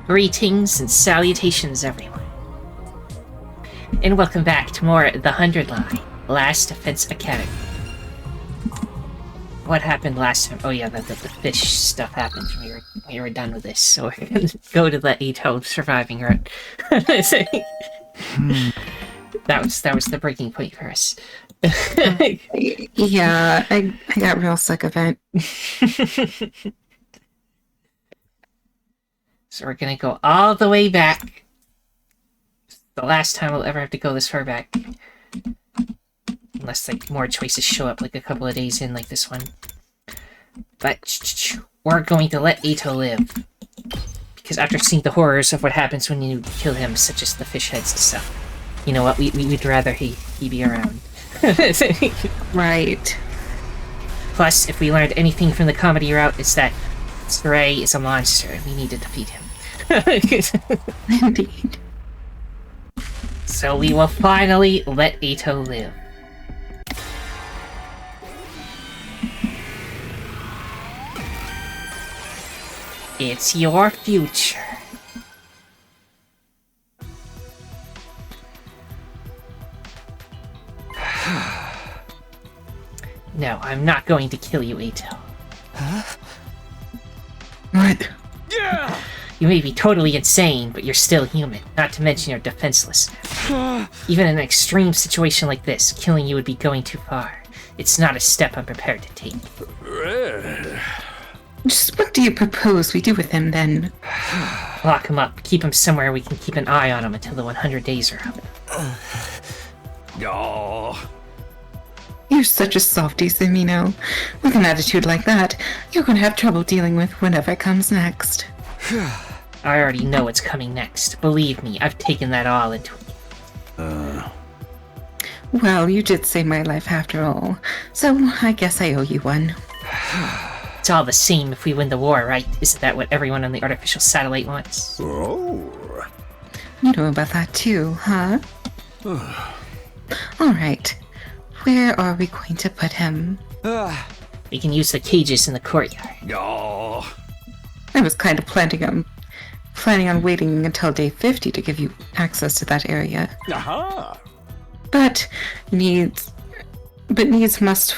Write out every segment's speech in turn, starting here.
Greetings and salutations, everyone. And welcome back to more The Hundredline, Last Defense Academy. What happened last time? Oh yeah, the fish stuff happened when we were done with this, so we're gonna go to the Ato surviving route. That was the breaking point for us. Yeah, I got real sick of it. So we're gonna go all the way back. The last time we'll ever have to go this far back. Unless, like, more choices show up, like, a couple of days in, like this one. But, we're going to let Ato live. Because after seeing the horrors of what happens when you kill him, such as the fish heads and stuff, you know what, we'd rather he be around. Right. Plus, if we learned anything from the comedy route, it's that Stray is a monster, and we need to defeat him. Indeed. So we will finally let Ato live. It's your future. No, I'm not going to kill you, Ato. Huh? What? Yeah! You may be totally insane, but you're still human, not to mention you're defenseless. Even in an extreme situation like this, killing you would be going too far. It's not a step I'm prepared to take. Just what do you propose we do with him, then? Lock him up, keep him somewhere we can keep an eye on him until the 100 days are up. Oh. You're such a softie, Samino. With an attitude like that, you're gonna have trouble dealing with whatever comes next. I already know what's coming next. Believe me, I've taken that all into it. Well, you did save my life after all, so I guess I owe you one. It's all the same if we win the war, right? Isn't that what everyone on the artificial satellite wants? Oh. You know about that too, huh? Alright. Where are we going to put him? We can use the cages in the courtyard. Oh. I was kind of planning on waiting until day 50 to give you access to that area. Aha. But needs must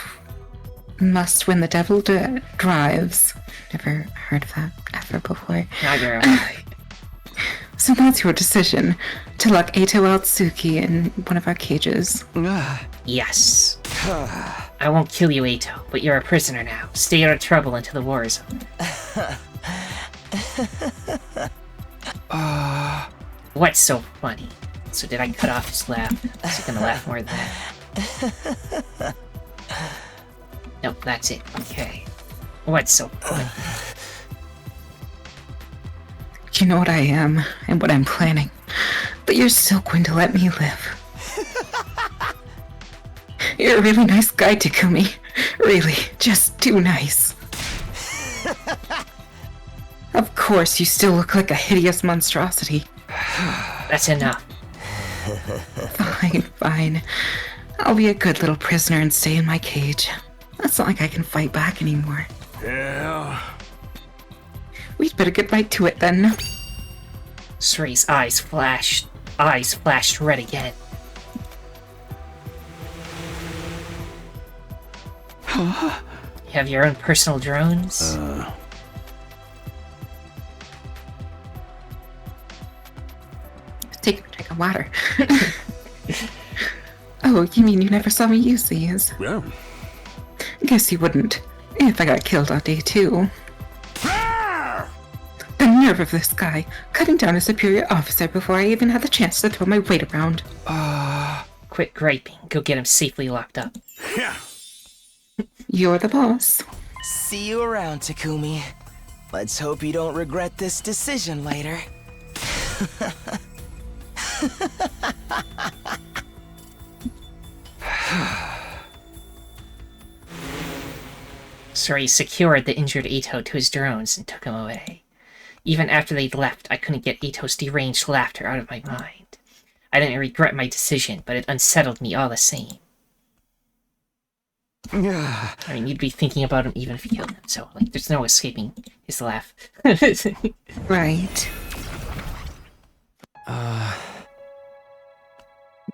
when the devil drives. Never heard of that ever before. Not your own. So that's your decision, to lock Ato Altsuki in one of our cages. Yes. I won't kill you, Ato, but you're a prisoner now. Stay out of trouble until the war is over. What's so funny? So did I cut off his laugh? Is he gonna laugh more than that? Nope, that's it. Okay. What's so funny? You know what I am, and what I'm planning, but you're still going to let me live. You're a really nice guy, Takumi. Really, just too nice. Of course, you still look like a hideous monstrosity. That's enough. Fine. I'll be a good little prisoner and stay in my cage. It's not like I can fight back anymore. Yeah. We'd better get right to it then. Suray's eyes flashed red again. You have your own personal drones? Take a drink of water. Oh, you mean you never saw me use these? Yeah. Guess you wouldn't, if I got killed on day 2. The nerve of this guy, cutting down a superior officer before I even had the chance to throw my weight around. Quit griping. Go get him safely locked up. Yeah. You're the boss. See you around, Takumi. Let's hope you don't regret this decision later. Suray secured the injured Ato to his drones and took him away. Even after they'd left, I couldn't get Ato's deranged laughter out of my mind. I didn't regret my decision, but it unsettled me all the same. I mean, you'd be thinking about him even if you killed him, so, like, there's no escaping his laugh. Right.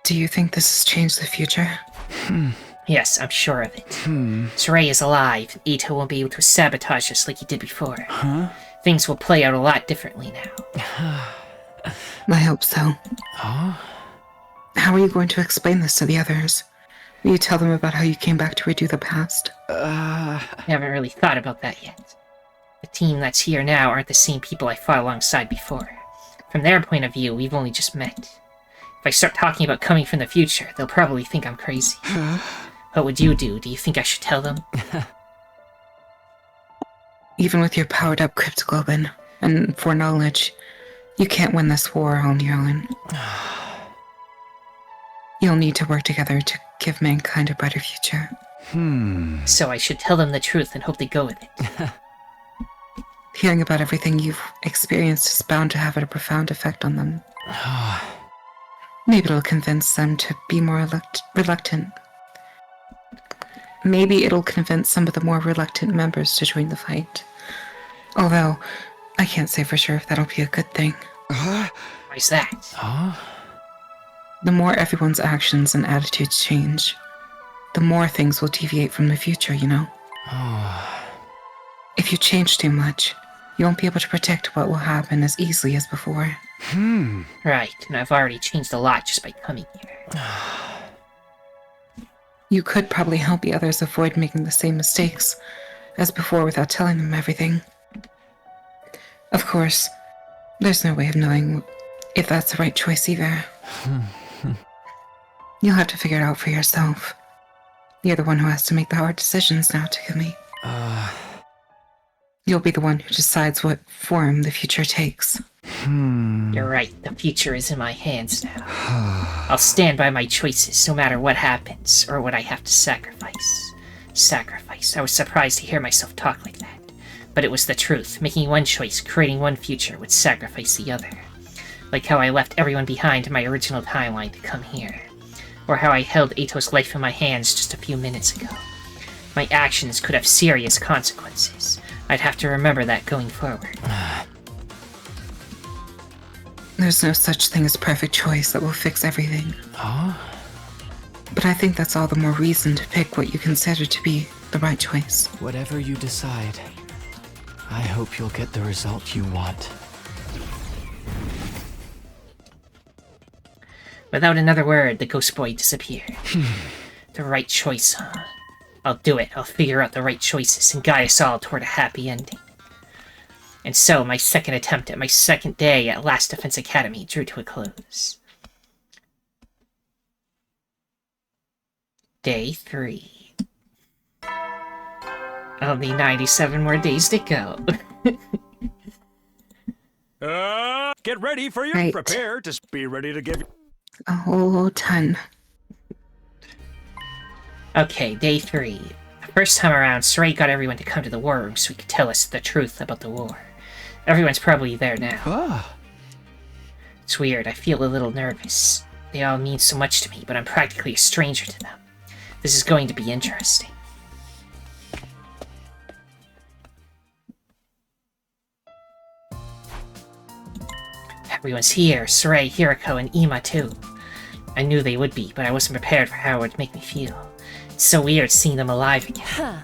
Do you think this has changed the future? Yes, I'm sure of it. Saray is alive, and Ito won't be able to sabotage us like he did before. Things will play out a lot differently now. I hope so. Oh? How are you going to explain this to the others? Will you tell them about how you came back to redo the past? I haven't really thought about that yet. The team that's here now aren't the same people I fought alongside before. From their point of view, we've only just met. If I start talking about coming from the future, they'll probably think I'm crazy. What would you do? Do you think I should tell them? Even with your powered-up cryptoglobin and foreknowledge, you can't win this war on your own. You'll need to work together to give mankind a brighter future. So I should tell them the truth and hope they go with it. Hearing about everything you've experienced is bound to have a profound effect on them. Maybe it'll convince them to be more reluctant. Maybe it'll convince some of the more reluctant members to join the fight. Although, I can't say for sure if that'll be a good thing. Why's that? The more everyone's actions and attitudes change, the more things will deviate from the future, you know? If you change too much, you won't be able to predict what will happen as easily as before. Right, and I've already changed a lot just by coming here. You could probably help the others avoid making the same mistakes as before without telling them everything. Of course, there's no way of knowing if that's the right choice either. You'll have to figure it out for yourself. You're the one who has to make the hard decisions now, Takumi. You'll be the one who decides what form the future takes. You're right, the future is in my hands now. I'll stand by my choices no matter what happens, or what I have to sacrifice. Sacrifice. I was surprised to hear myself talk like that. But it was the truth. Making one choice, creating one future, would sacrifice the other. Like how I left everyone behind in my original timeline to come here. Or how I held Ito's life in my hands just a few minutes ago. My actions could have serious consequences. I'd have to remember that going forward. There's no such thing as perfect choice that will fix everything. But I think that's all the more reason to pick what you consider to be the right choice. Whatever you decide, I hope you'll get the result you want. Without another word, the ghost boy disappeared. The right choice, huh? I'll do it. I'll figure out the right choices and guide us all toward a happy ending. And so, my second attempt at my second day at Last Defense Academy drew to a close. Day 3. Only 97 more days to go. Get ready for your Right. prepare to be ready to give. A whole ton. Okay, day 3. The first time around, Saray got everyone to come to the war room so he could tell us the truth about the war. Everyone's probably there now. It's weird, I feel a little nervous. They all mean so much to me, but I'm practically a stranger to them. This is going to be interesting. Everyone's here, Saray, Hirako, and Ima too. I knew they would be, but I wasn't prepared for how it would make me feel. It's so weird seeing them alive again.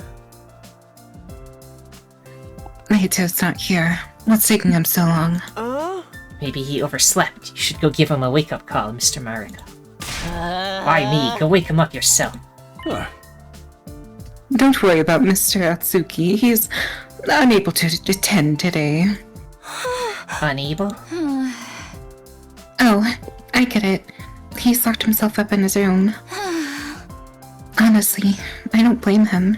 Mahito's not here. What's taking him so long? Maybe he overslept. You should go give him a wake-up call, Mr. Mariko. Why me? Go wake him up yourself. Don't worry about Mr. Atsuki. He's unable to attend today. Unable? Oh, I get it. He's locked himself up in his room. Honestly, I don't blame him.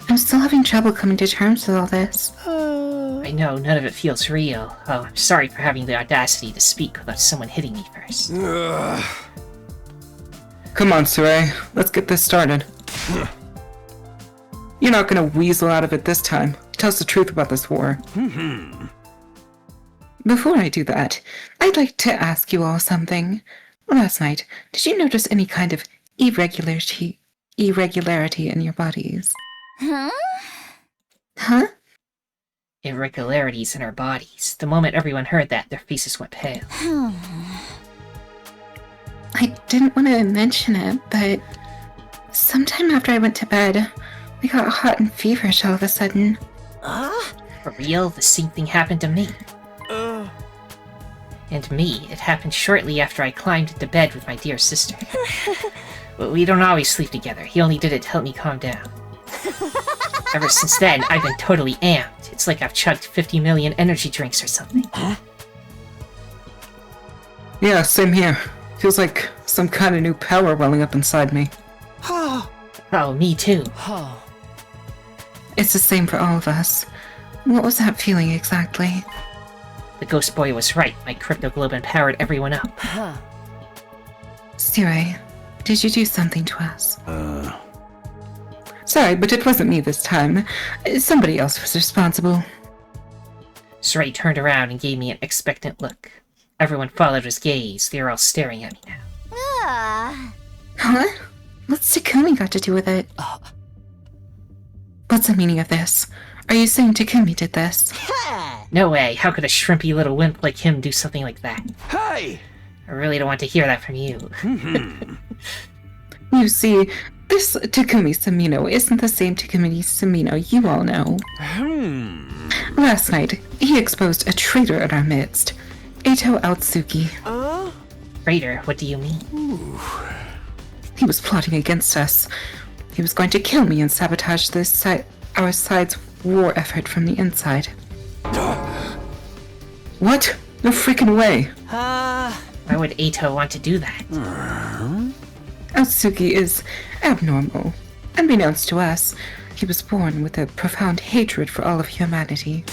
I'm still having trouble coming to terms with all this. I know, none of it feels real. Oh, I'm sorry for having the audacity to speak without someone hitting me first. Come on, Saray. Let's get this started. You're not gonna weasel out of it this time. Tell us the truth about this war. Before I do that, I'd like to ask you all something. Last night, did you notice any kind of irregularity in your bodies? Huh? Irregularities in our bodies. The moment everyone heard that, their faces went pale. I didn't want to mention it, but sometime after I went to bed, I got hot and feverish all of a sudden. For real, the same thing happened to me. And me, it happened shortly after I climbed into bed with my dear sister. But we don't always sleep together. He only did it to help me calm down. Ever since then, I've been totally amped. It's like I've chugged 50 million energy drinks or something. Yeah, same here. Feels like some kind of new power welling up inside me. Oh, me too. It's the same for all of us. What was that feeling exactly? The ghost boy was right. My cryptoglobin powered everyone up. Sirai, did you do something to us? Sorry, but it wasn't me this time. Somebody else was responsible. Saray turned around and gave me an expectant look. Everyone followed his gaze. They were all staring at me now. Huh? What's Takumi got to do with it? What's the meaning of this? Are you saying Takumi did this? No way. How could a shrimpy little wimp like him do something like that? Hey! I really don't want to hear that from you. You see, this Takumi Samino isn't the same Takumi Samino you all know. Last night, he exposed a traitor in our midst. Eito Aotsuki. Traitor, what do you mean? He was plotting against us. He was going to kill me and sabotage our side's war effort from the inside. What? No freaking way. Why would Eito want to do that? Aotsuki is abnormal. Unbeknownst to us, he was born with a profound hatred for all of humanity.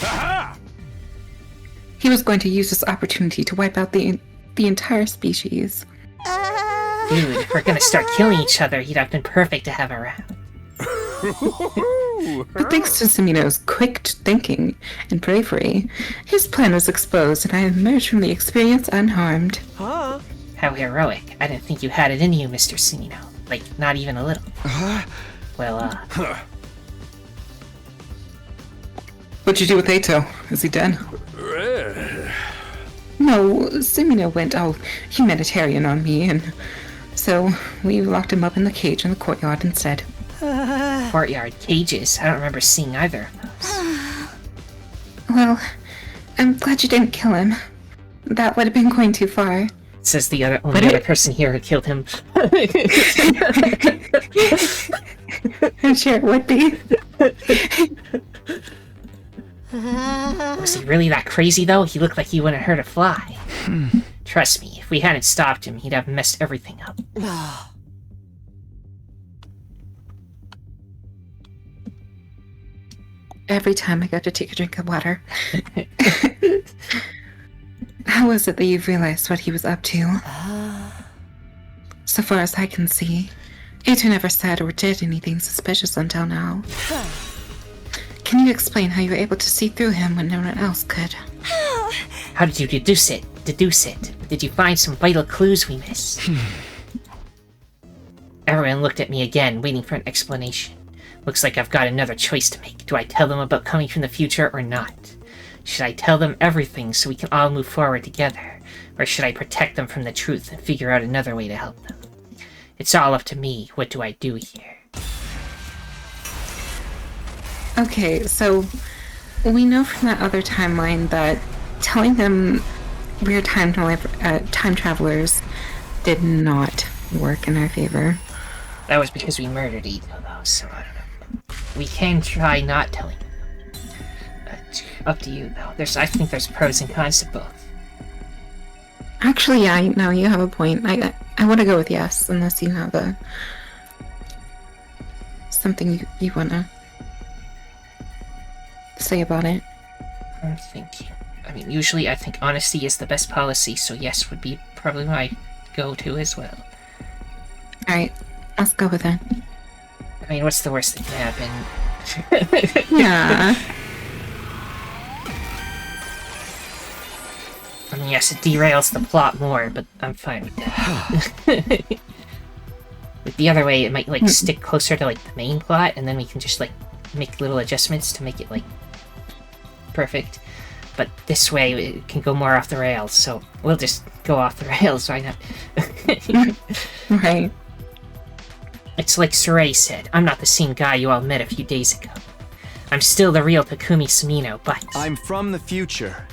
He was going to use this opportunity to wipe out the entire species. Dude, if we're gonna start killing each other, he'd have been perfect to have around. But thanks to Samino's quick thinking and bravery, his plan was exposed and I emerged from the experience unharmed. How heroic. I didn't think you had it in you, Mr. Sumino. Like, not even a little. Well, What'd you do with Eito? Is he dead? No, Sumino went all humanitarian on me, and so we locked him up in the cage in the courtyard instead. courtyard cages. I don't remember seeing either of those. Well, I'm glad you didn't kill him. That would have been going too far. Says the only other person here who killed him. I'm sure it would be. Was he really that crazy, though? He looked like he wouldn't hurt a fly. Trust me, if we hadn't stopped him, he'd have messed everything up. Every time I go to take a drink of water. How was it that you realized what he was up to? So far as I can see, Eito never said or did anything suspicious until now. Can you explain how you were able to see through him when no one else could? How did you deduce it? Did you find some vital clues we missed? Everyone looked at me again, waiting for an explanation. Looks like I've got another choice to make. Do I tell them about coming from the future or not? Should I tell them everything so we can all move forward together? Or should I protect them from the truth and figure out another way to help them? It's all up to me. What do I do here? Okay, so we know from that other timeline that telling them we're time travelers did not work in our favor. That was because we murdered Eito, though, so I don't know. We can try not telling them. But up to you, though. I think there's pros and cons to both. Actually, yeah, no, you have a point. I want to go with yes, unless you have something you want to say about it. I'm thinking. I mean, usually I think honesty is the best policy, so yes would be probably my go-to as well. Alright, let's go with it. I mean, what's the worst that can happen? Yeah. I mean, yes, it derails the plot more, but I'm fine with that. Like, the other way, it might, like, stick closer to, like, the main plot, and then we can just, like, make little adjustments to make it, like, perfect. but this way it can go more off the rails, so we'll just go off the rails, why not? Right. It's like Sarai said, I'm not the same guy you all met a few days ago. I'm still the real Takumi Sumino, but... I'm from the future.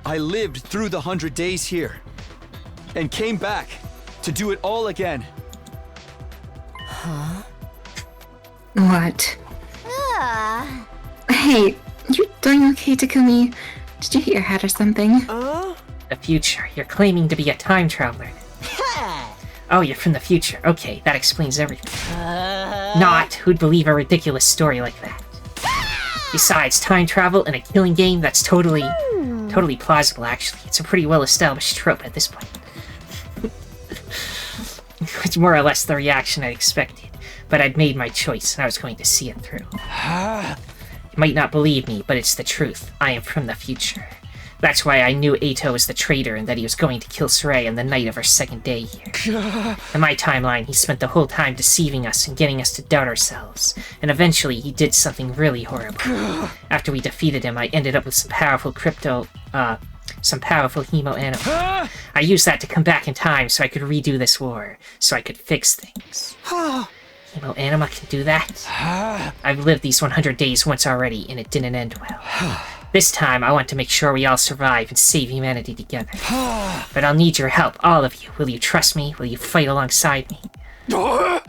I lived through the 100 days here, and came back to do it all again. What? Hey, you doing okay, Takumi? Did you hit your head or something? The future. You're claiming to be a time traveler. Oh, you're from the future. Okay, that explains everything. Not who'd believe a ridiculous story like that. Besides, time travel in a killing game, that's totally plausible, actually. It's a pretty well-established trope at this point. It's more or less the reaction I expected. But I'd made my choice, and I was going to see it through. You might not believe me, but it's the truth. I am from the future. That's why I knew Eito was the traitor and that he was going to kill Sarai on the night of her second day here. In my timeline, he spent the whole time deceiving us and getting us to doubt ourselves. And eventually, he did something really horrible. After we defeated him, I ended up with some powerful hemo anima. I used that to come back in time so I could redo this war, so I could fix things. Hemo anima can do that? I've lived these 100 days once already, and it didn't end well. This time, I want to make sure we all survive and save humanity together. But I'll need your help, all of you. Will you trust me? Will you fight alongside me? You're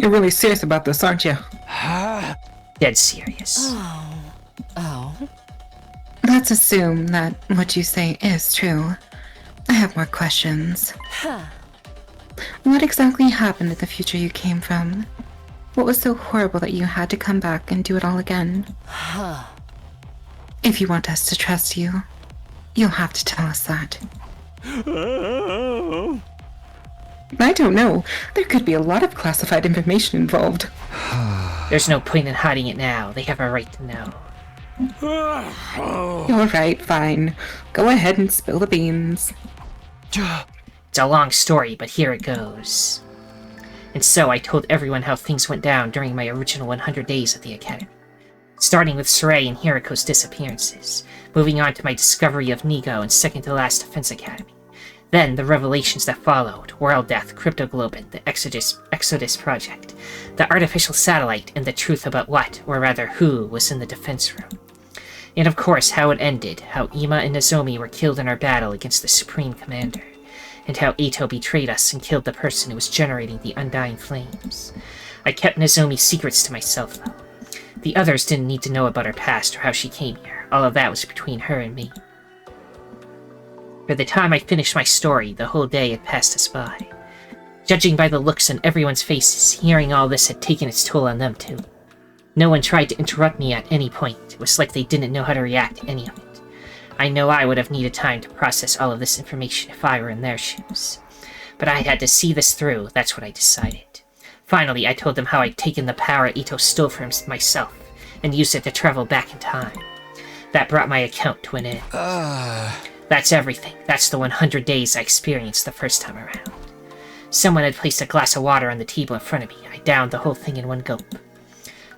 really serious about this, aren't you? Dead serious. Let's assume that what you say is true. I have more questions. What exactly happened in the future you came from? What was so horrible that you had to come back and do it all again? If you want us to trust you, you'll have to tell us that. I don't know. There could be a lot of classified information involved. There's no point in hiding it now. They have a right to know. Alright, fine. Go ahead and spill the beans. It's a long story, but here it goes. And so I told everyone how things went down during my original 100 days at the Academy. Starting with Sarai and Hiriko's disappearances, moving on to my discovery of Nigo and second to last Defense Academy. Then the revelations that followed, World Death, Cryptoglobin, the Exodus Project, the artificial satellite, and the truth about what, or rather who, was in the defense room. And of course how it ended, how Ima and Nozomi were killed in our battle against the Supreme Commander, and how Eito betrayed us and killed the person who was generating the undying flames. I kept Nozomi's secrets to myself, though. The others didn't need to know about her past or how she came here. All of that was between her and me. By the time I finished my story, the whole day had passed us by. Judging by the looks on everyone's faces, hearing all this had taken its toll on them too. No one tried to interrupt me at any point. It was like they didn't know how to react to any of it. I know I would have needed time to process all of this information if I were in their shoes. But I had to see this through, that's what I decided. Finally, I told them how I'd taken the power Ito stole from myself, and used it to travel back in time. That brought my account to an end. That's everything. That's the 100 days I experienced the first time around. Someone had placed a glass of water on the table in front of me. I downed the whole thing in one gulp.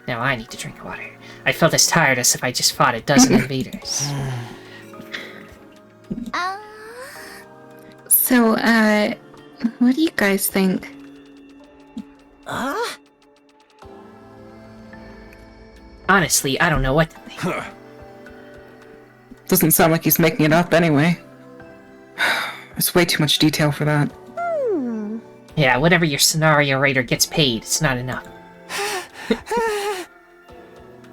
Now I need to drink water. I felt as tired as if I just fought a dozen invaders. So, what do you guys think? Honestly, I don't know what to think. Doesn't sound like he's making it up anyway. There's way too much detail for that. Yeah, whatever your scenario writer gets paid, it's not enough.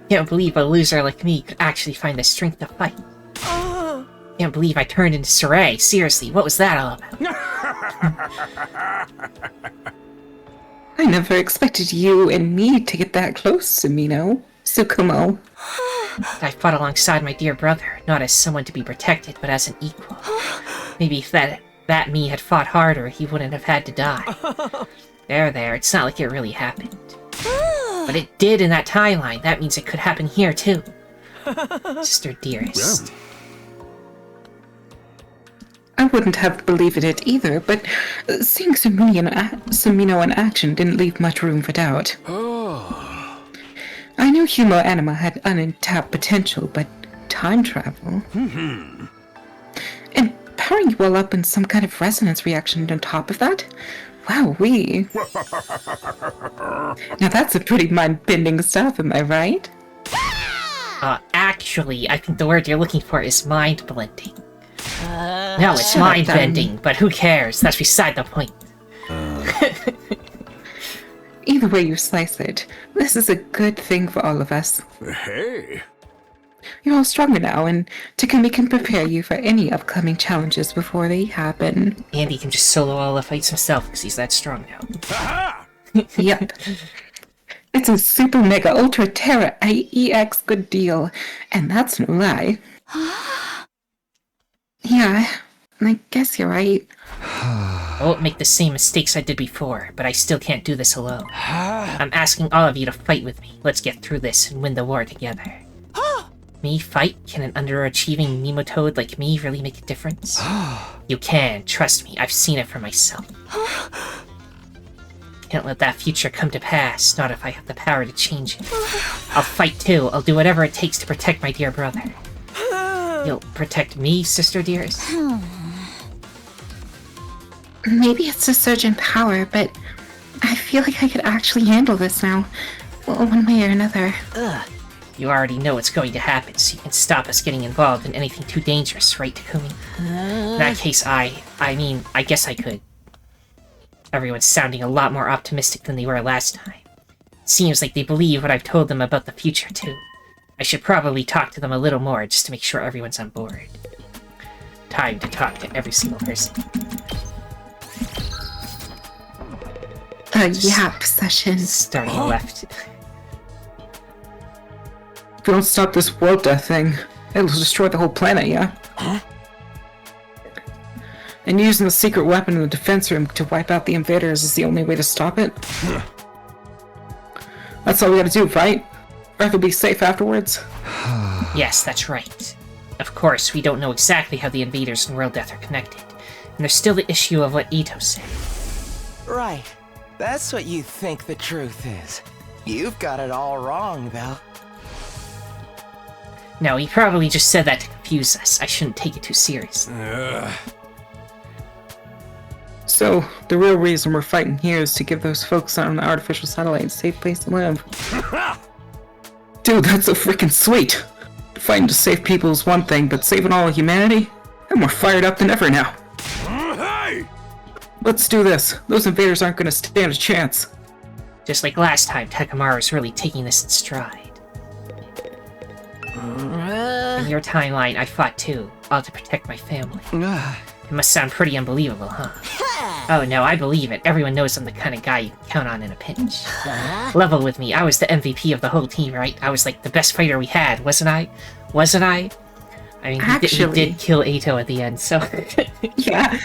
Can't believe a loser like me could actually find the strength to fight. Can't believe I turned into Sarai. Seriously, what was that all about? I never expected you and me to get that close, Tsukumo. I fought alongside my dear brother, not as someone to be protected, but as an equal. Maybe if that me had fought harder, he wouldn't have had to die. There, it's not like it really happened. But it did in that timeline. That means it could happen here, too. Sister dearest. I wouldn't have believed it either, but seeing Sumino in action didn't leave much room for doubt. I knew knew Humo Anima had untapped potential, but time travel? And powering you all up in some kind of resonance reaction on top of that? Wow, Now that's a pretty mind-bending stuff, am I right? Actually, I think the word you're looking for is mind-blending. No, it's mind-bending, but who cares? That's beside the point. Either way you slice it, this is a good thing for all of us. Hey. You're all stronger now, and Takumi can prepare you for any upcoming challenges before they happen. Andy can just solo all the fights himself because he's that strong now. Aha! Yep. It's a super mega ultra terra IEX good deal, and that's no lie. Yeah, I guess you're right. I won't make the same mistakes I did before, but I still can't do this alone. I'm asking all of you to fight with me. Let's get through this and win the war together. Me fight? Can an underachieving Nemotoad like me really make a difference? You can, trust me, I've seen it for myself. Can't let that future come to pass, not if I have the power to change it. I'll fight too, I'll do whatever it takes to protect my dear brother. You'll protect me, sister dearest? Maybe it's a surge in power, but I feel like I could actually handle this now. Well, one way or another. You already know what's going to happen, so you can stop us getting involved in anything too dangerous, right, Takumi? In that case, I guess I could. Everyone's sounding a lot more optimistic than they were last time. Seems like they believe what I've told them about the future, too. I should probably talk to them a little more, just to make sure everyone's on board. Time to talk to every single person. Yap session. Starting left. If we don't stop this world death thing, it'll destroy the whole planet, yeah? And using the secret weapon in the defense room to wipe out the invaders is the only way to stop it? That's all we gotta do, right? Earth will be safe afterwards? Yes, that's right. Of course, we don't know exactly how the invaders and world death are connected. And there's still the issue of what Ito said. Right. That's what you think the truth is. You've got it all wrong, though. No, he probably just said that to confuse us. I shouldn't take it too seriously. So, the real reason we're fighting here is to give those folks on the artificial satellite a safe place to live. Dude, that's so freaking sweet! Fighting to save people is one thing, but saving all of humanity? I'm more fired up than ever now. Hey! Let's do this. Those invaders aren't gonna stand a chance. Just like last time, Takamaru's really taking this in stride. In your timeline, I fought too, all to protect my family. It must sound pretty unbelievable, huh? Oh no, I believe it. Everyone knows I'm the kind of guy you can count on in a pinch. Level with me, I was the MVP of the whole team, right? I was like the best fighter we had, wasn't I? Wasn't I? I mean, he did kill Ito at the end, so... Yeah.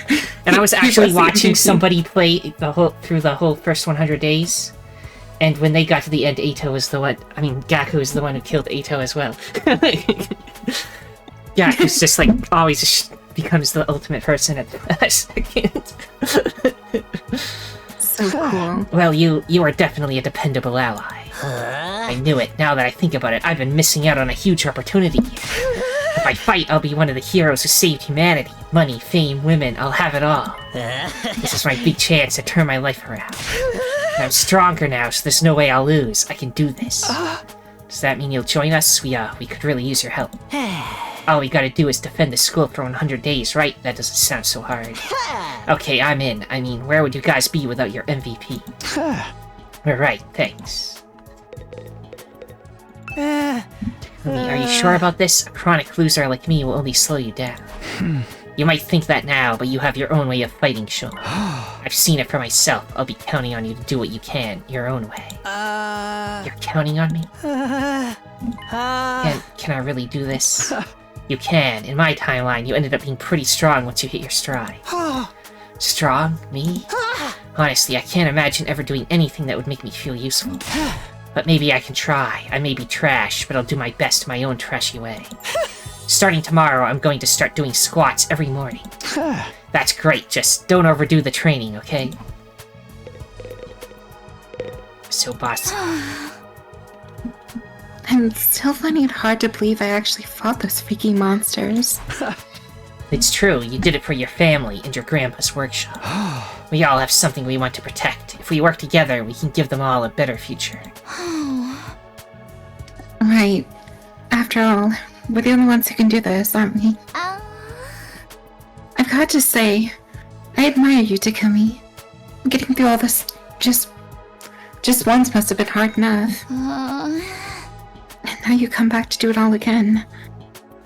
And I was actually watching somebody play through the whole first 100 days. And when they got to the end, Ito was the one... I mean, Gaku was the one who killed Ito as well. Gaku's just like, always just becomes the ultimate person at the last second. So cool. Well, you are definitely a dependable ally. I knew it. Now that I think about it, I've been missing out on a huge opportunity here. If I fight, I'll be one of the heroes who saved humanity. Money, fame, women, I'll have it all. This is my big chance to turn my life around. And I'm stronger now, so there's no way I'll lose. I can do this. Does that mean you'll join us? We could really use your help. All we gotta do is defend the school for 100 days, right? That doesn't sound so hard. Okay, I'm in. I mean, where would you guys be without your MVP? Alright, thanks. Are you sure about this? A chronic loser like me will only slow you down. You might think that now, but you have your own way of fighting, Sean. I've seen it for myself. I'll be counting on you to do what you can, your own way. You're counting on me? Can I really do this? You can. In my timeline, you ended up being pretty strong once you hit your stride. Strong? Me? Honestly, I can't imagine ever doing anything that would make me feel useful. But maybe I can try. I may be trash, but I'll do my best my own trashy way. Starting tomorrow, I'm going to start doing squats every morning. That's great, just don't overdo the training, okay? So, boss... I'm still finding it hard to believe I actually fought those freaky monsters. It's true, you did it for your family and your grandpa's workshop. We all have something we want to protect. If we work together, we can give them all a better future. Right. After all, we're the only ones who can do this, aren't we? I've got to say, I admire you, Takumi. Getting through all this just once must have been hard enough. And now you come back to do it all again.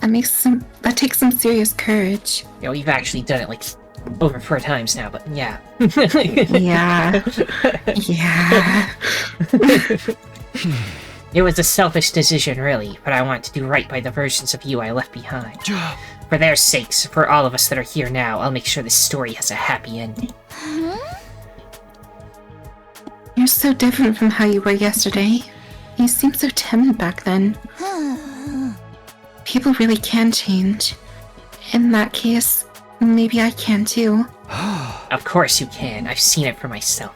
That takes some serious courage. Yeah, we've actually done it like over 4 times now, but yeah. Yeah. Yeah. It was a selfish decision, really, but I want to do right by the versions of you I left behind. For their sakes, for all of us that are here now, I'll make sure this story has a happy ending. You're so different from how you were yesterday. You seemed so timid back then. People really can change. In that case, maybe I can too. Of course you can. I've seen it for myself.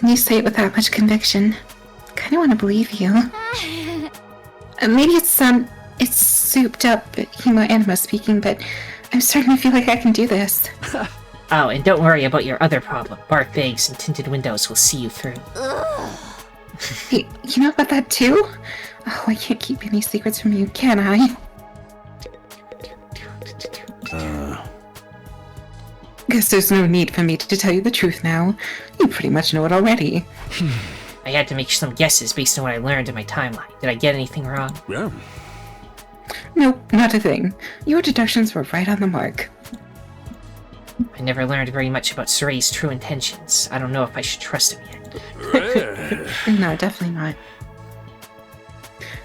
You say it with that much conviction. Kinda wanna believe you. Maybe it's souped up hemo-anima speaking, but I'm starting to feel like I can do this. Oh, and don't worry about your other problem. Bark bags and tinted windows will see you through. You know about that too? Oh, I can't keep any secrets from you, can I? Guess there's no need for me to tell you the truth now. You pretty much know it already. I had to make some guesses based on what I learned in my timeline. Did I get anything wrong? Yeah. Nope, not a thing. Your deductions were right on the mark. I never learned very much about Soray's true intentions. I don't know if I should trust him yet. No, definitely not.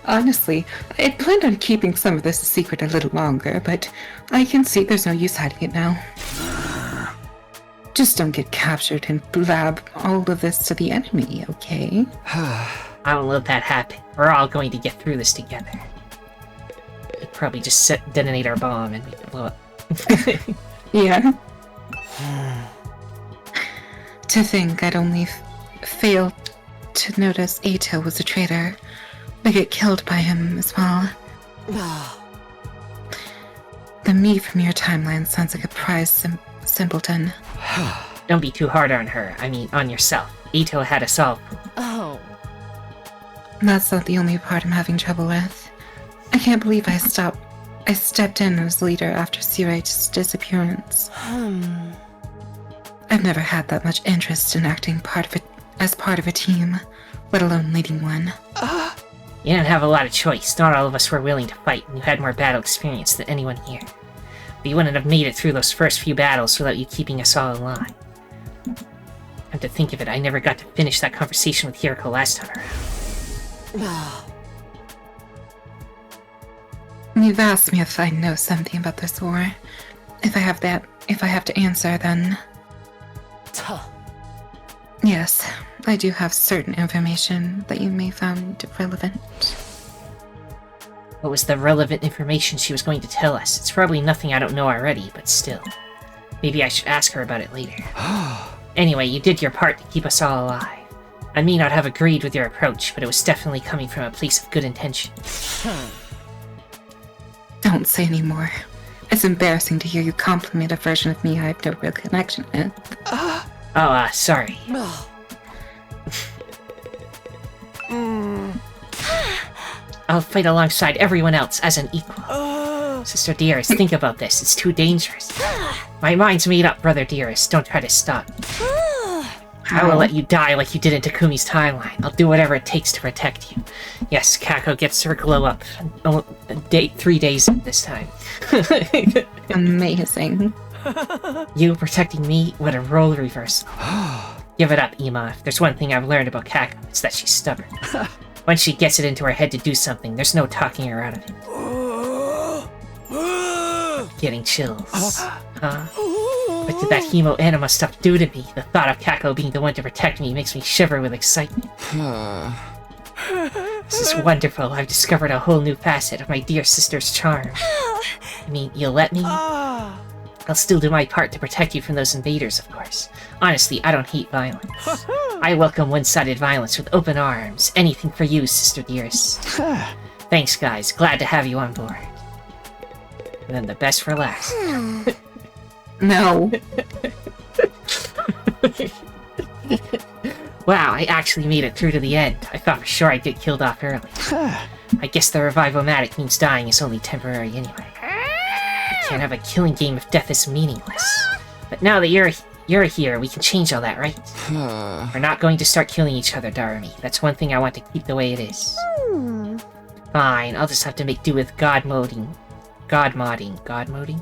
Honestly, I'd planned on keeping some of this a secret a little longer, but I can see there's no use hiding it now. Just don't get captured and blab all of this to the enemy, okay? I won't let that happen. We're all going to get through this together. We'd probably just detonate our bomb and make it blow up. Yeah. To think I'd only failed to notice Ato was a traitor. I get killed by him as well. The me from your timeline sounds like a prize simpleton. Don't be too hard on her. I mean, on yourself. Ito had us all. Oh. That's not the only part I'm having trouble with. I can't believe I stepped in as leader after Sirai's disappearance. I've never had that much interest in acting as part of a team, let alone leading one. You didn't have a lot of choice. Not all of us were willing to fight, and you had more battle experience than anyone here. But you wouldn't have made it through those first few battles without you keeping us all in line. Come to think of it, I never got to finish that conversation with Hiriko last time around. You've asked me if I know something about this war. If I have to answer, then... Yes, I do have certain information that you may find relevant. What was the relevant information she was going to tell us? It's probably nothing I don't know already, but still. Maybe I should ask her about it later. Anyway, you did your part to keep us all alive. I may not have agreed with your approach, but it was definitely coming from a place of good intention. Don't say any more. It's embarrassing to hear you compliment a version of me I have no real connection with. Sorry. I'll fight alongside everyone else as an equal. Sister Dearest, think about this. It's too dangerous. My mind's made up, brother Dearest. Don't try to stop me. I will let you die like you did in Takumi's timeline. I'll do whatever it takes to protect you. Yes, Kako gets her glow up. 3 days this time. Amazing. You protecting me? What a role reversal. Give it up, Ima. If there's one thing I've learned about Kako, it's that she's stubborn. Once she gets it into her head to do something, there's no talking her out of it. Getting chills. What did that hemo-anima stuff do to me? The thought of Kako being the one to protect me makes me shiver with excitement. This is wonderful. I've discovered a whole new facet of my dear sister's charm. I mean, you'll let me? I'll still do my part to protect you from those invaders, of course. Honestly, I don't hate violence. I welcome one-sided violence with open arms. Anything for you, sister dearest. Thanks, guys. Glad to have you on board. And then the best for last. No. Wow, I actually made it through to the end. I thought for sure I'd get killed off early. I guess the revivomatic means dying is only temporary anyway. You can't have a killing game if death is meaningless. But now that you're here, we can change all that, right? We're not going to start killing each other, Darumi. That's one thing I want to keep the way it is. Fine, I'll just have to make do with God modding. God modding? God moding.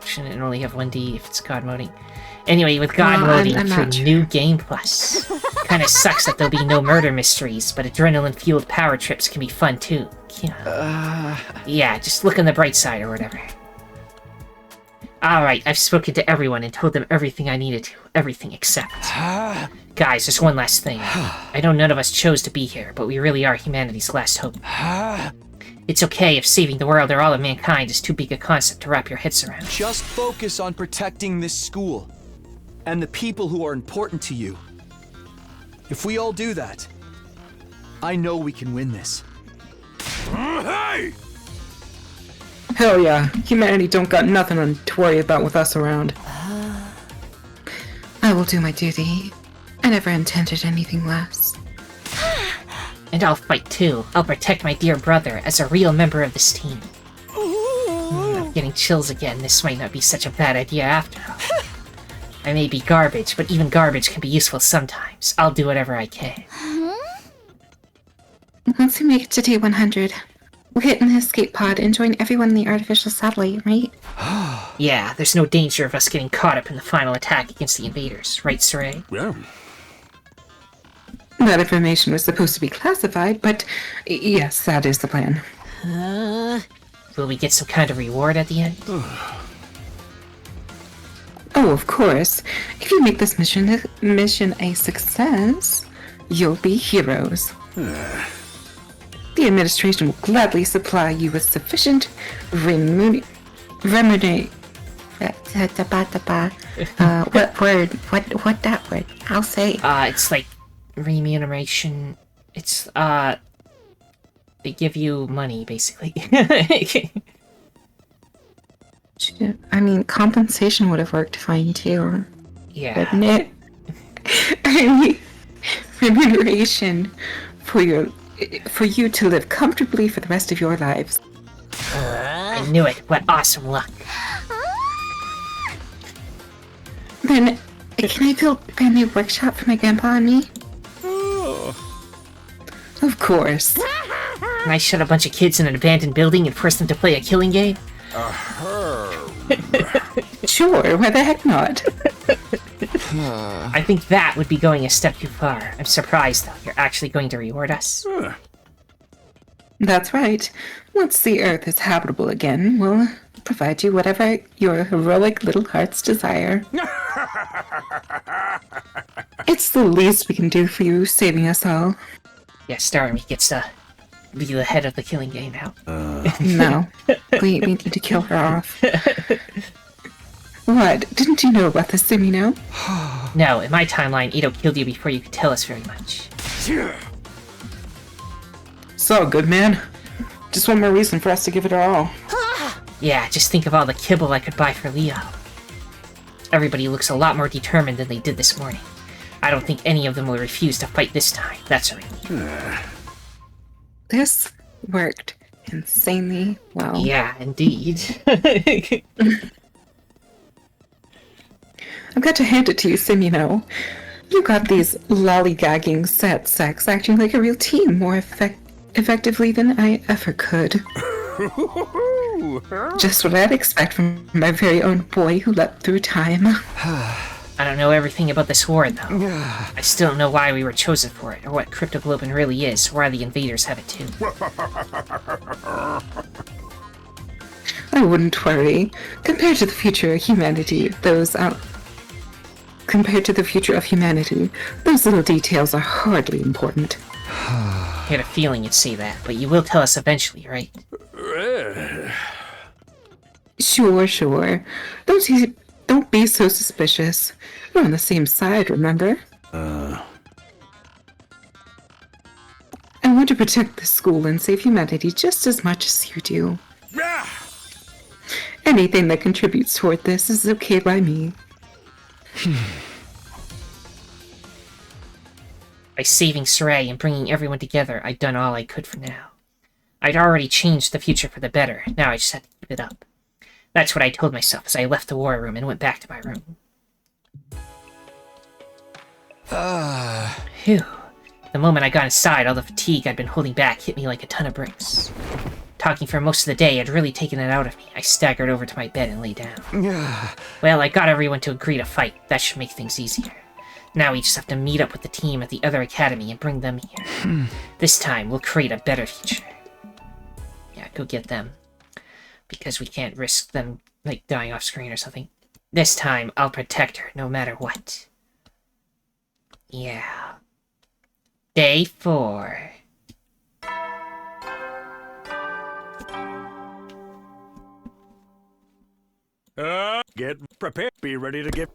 Shouldn't it only have 1D if it's God modding? Anyway, with God Well, modding I'm for not sure. New Game Plus. Kinda sucks that there'll be no murder mysteries, but adrenaline-fueled power trips can be fun too. Yeah, just look on the bright side or whatever. Alright, I've spoken to everyone and told them everything I needed to. Everything except... Guys, there's one last thing. I know none of us chose to be here, but we really are humanity's last hope. It's okay if saving the world or all of mankind is too big a concept to wrap your heads around. Just focus on protecting this school and the people who are important to you. If we all do that, I know we can win this. Hey! Hell yeah. Humanity don't got nothing to worry about with us around. I will do my duty. I never intended anything less. And I'll fight too. I'll protect my dear brother as a real member of this team. I'm getting chills again. This might not be such a bad idea after all. I may be garbage, but even garbage can be useful sometimes. I'll do whatever I can. Once we make it to day 100, we'll hit in the escape pod and join everyone in the artificial satellite, right? Yeah, there's no danger of us getting caught up in the final attack against the invaders, right, Saray? Yeah. That information was supposed to be classified, but yes, that is the plan. Will we get some kind of reward at the end? Oh, of course. If you make this mission a success, you'll be heroes. The administration will gladly supply you with sufficient remedy. What word? What that word? I'll say. It's like remuneration. It's, they give you money, basically. I mean, compensation would have worked fine too, Yeah. wouldn't it? I mean, remuneration for you to live comfortably for the rest of your lives. I knew it. What awesome luck. Then, can I build a brand new workshop for my grandpa and me? Of course. Can I shut a bunch of kids in an abandoned building and force them to play a killing game? Sure, why the heck not? I think that would be going a step too far. I'm surprised, though. You're actually going to reward us? That's right. Once the Earth is habitable again, we'll provide you whatever your heroic little hearts desire. It's the least we can do for you, saving us all. Yes, Darumi gets to be the head of the killing game now. No, we need to kill her off. What? Didn't you know about this, Sumino? No, in my timeline, Ito killed you before you could tell us very much. So, good man. Just one more reason for us to give it our all. Yeah, just think of all the kibble I could buy for Leo. Everybody looks a lot more determined than they did this morning. I don't think any of them will refuse to fight this time. That's a relief. This worked insanely well. Yeah, indeed. I've got to hand it to you, Sumino. You got these lollygagging set sacks acting like a real team more effectively than I ever could. Just what I'd expect from my very own boy who leapt through time. I don't know everything about this war, though. I still don't know why we were chosen for it, or what cryptoglobin really is, or why the invaders have it too. I wouldn't worry. Compared to the future of humanity, those little details are hardly important. I had a feeling you'd say that, but you will tell us eventually, right? Sure. Don't be so suspicious. We're on the same side, remember? I want to protect the school and save humanity just as much as you do. Yeah. Anything that contributes toward this is okay by me. By saving Sarai and bringing everyone together, I'd done all I could for now. I'd already changed the future for the better, now I just had to keep it up. That's what I told myself as I left the war room and went back to my room. Phew. The moment I got inside, all the fatigue I'd been holding back hit me like a ton of bricks. Talking for most of the day had really taken it out of me. I staggered over to my bed and lay down. Well, I got everyone to agree to fight. That should make things easier. Now we just have to meet up with the team at the other academy and bring them here. This time, we'll create a better future. Yeah, go get them. Because we can't risk them, like, dying off screen or something. This time, I'll protect her, no matter what. Yeah. Day 4. Get prepared. Be ready to get.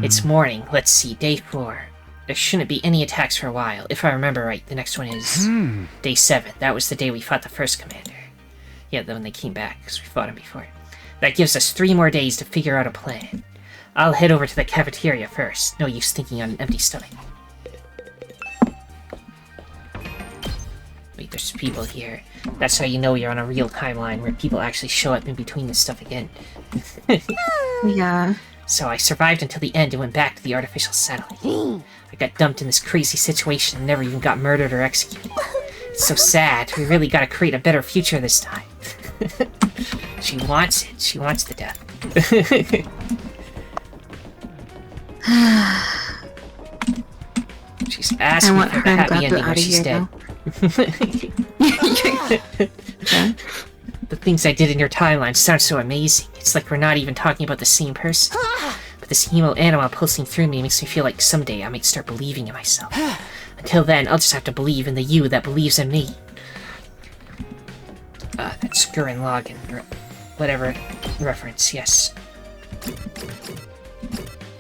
It's morning. Let's see. Day 4. There shouldn't be any attacks for a while. If I remember right, the next one is Day 7. That was the day we fought the first commander. Yeah, when they came back, because we fought him before. That gives us 3 more days to figure out a plan. I'll head over to the cafeteria first. No use thinking on an empty stomach. Wait, there's people here. That's how you know you're on a real timeline where people actually show up in between this stuff again. Yeah. So I survived until the end and went back to the artificial satellite. I got dumped in this crazy situation and never even got murdered or executed. It's so sad. We really gotta create a better future this time. She wants it. She wants the death. She's asking for the happy ending where she's dead. The things I did in your timeline sound so amazing. It's like we're not even talking about the same person. But this emo animal pulsing through me makes me feel like someday I might start believing in myself. Until then, I'll just have to believe in the you that believes in me. That's Gurren Lagann, or whatever reference, yes.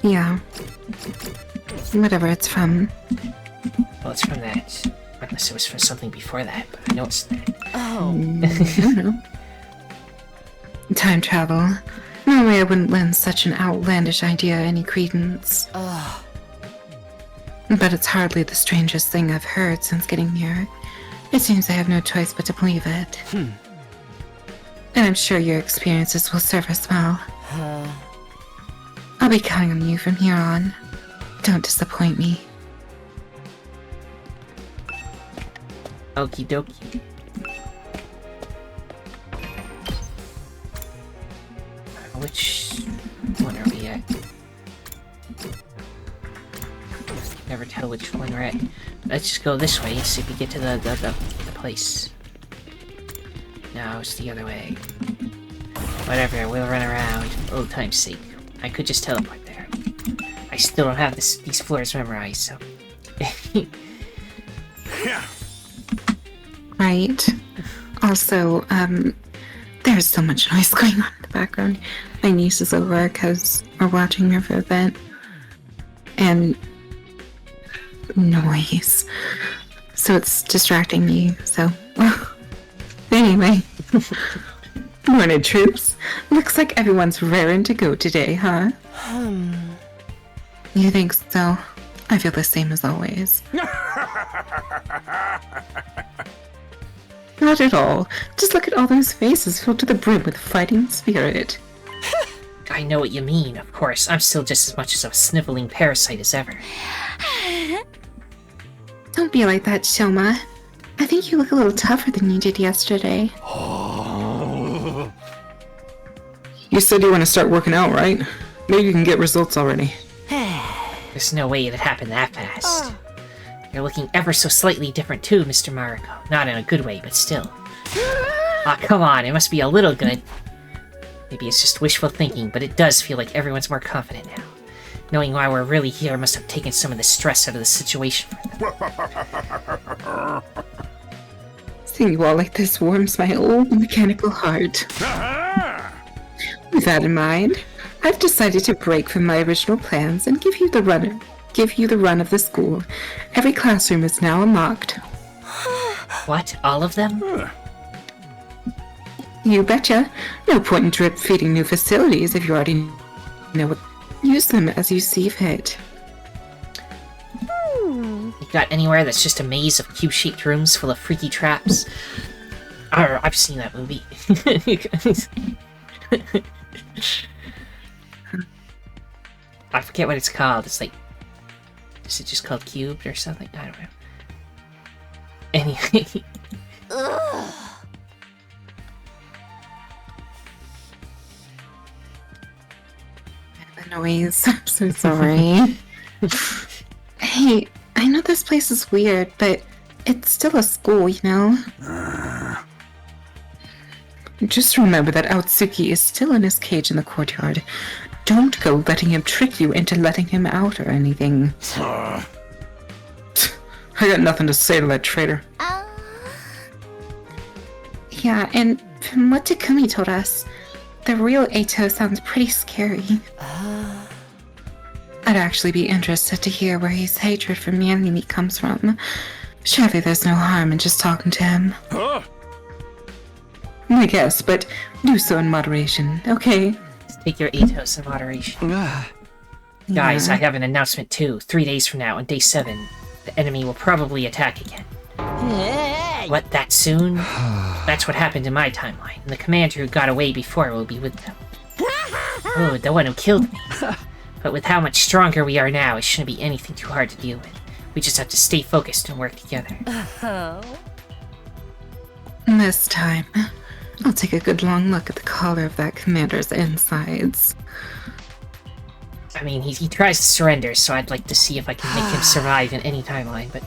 Yeah. Whatever it's from. Well, it's from that. Unless it was from something before that, but I know it's that. I don't know. Time travel. No way I wouldn't lend such an outlandish idea any credence. But it's hardly the strangest thing I've heard since getting here. It seems I have no choice but to believe it. And I'm sure your experiences will serve us well. I'll be counting on you from here on. Don't disappoint me. Okie dokie. Which one are we at? Never tell which one we're at. Let's just go this way and see if we get to the place. No, it's the other way. Whatever, we'll run around for old time's sake. I could just teleport there. I still don't have these floors memorized, so... Right. Also, there's so much noise going on in the background. My niece is over because we're watching her for a bit. And noise. So it's distracting me, so... Anyway. Morning, troops. Looks like everyone's raring to go today, huh? You think so? I feel the same as always. Not at all. Just look at all those faces filled to the brim with fighting spirit. I know what you mean, of course. I'm still just as much as a sniveling parasite as ever. Don't be like that, Shoma. I think you look a little tougher than you did yesterday. You said you want to start working out, right? Maybe you can get results already. There's no way it happened that fast. You're looking ever so slightly different too, Mr. Mariko. Not in a good way, but still. Aw, come on, it must be a little good. Maybe it's just wishful thinking, but it does feel like everyone's more confident now. Knowing why we're really here must have taken some of the stress out of the situation for them. Seeing you all like this warms my old mechanical heart. With that in mind, I've decided to break from my original plans and give you the run of the school. Every classroom is now unlocked. What? All of them? You betcha. No point in drip feeding new facilities if you already know what. Use them as you see fit. You got anywhere that's just a maze of cube-shaped rooms full of freaky traps? I've seen that movie. I forget what it's called. It's like... Is it just called Cubed or something? I don't know. Anyway... Noise. I'm so sorry. Hey, I know this place is weird, but it's still a school, you know? Just remember that Outsuki is still in his cage in the courtyard. Don't go letting him trick you into letting him out or anything. I got nothing to say to that traitor. Yeah, and from what Takumi told us, the real Eito sounds pretty scary. I'd actually be interested to hear where his hatred for the enemy comes from. Surely there's no harm in just talking to him. I guess, but do so in moderation, okay? Take your Eitos in moderation. Guys, I have an announcement too. 3 days from now, on day 7, the enemy will probably attack again. What, that soon? That's what happened in my timeline, and the commander who got away before will be with them. Oh, the one who killed me. But with how much stronger we are now, it shouldn't be anything too hard to deal with. We just have to stay focused and work together. This time, I'll take a good long look at the collar of that commander's insides. I mean, he tries to surrender, so I'd like to see if I can make him survive in any timeline, but...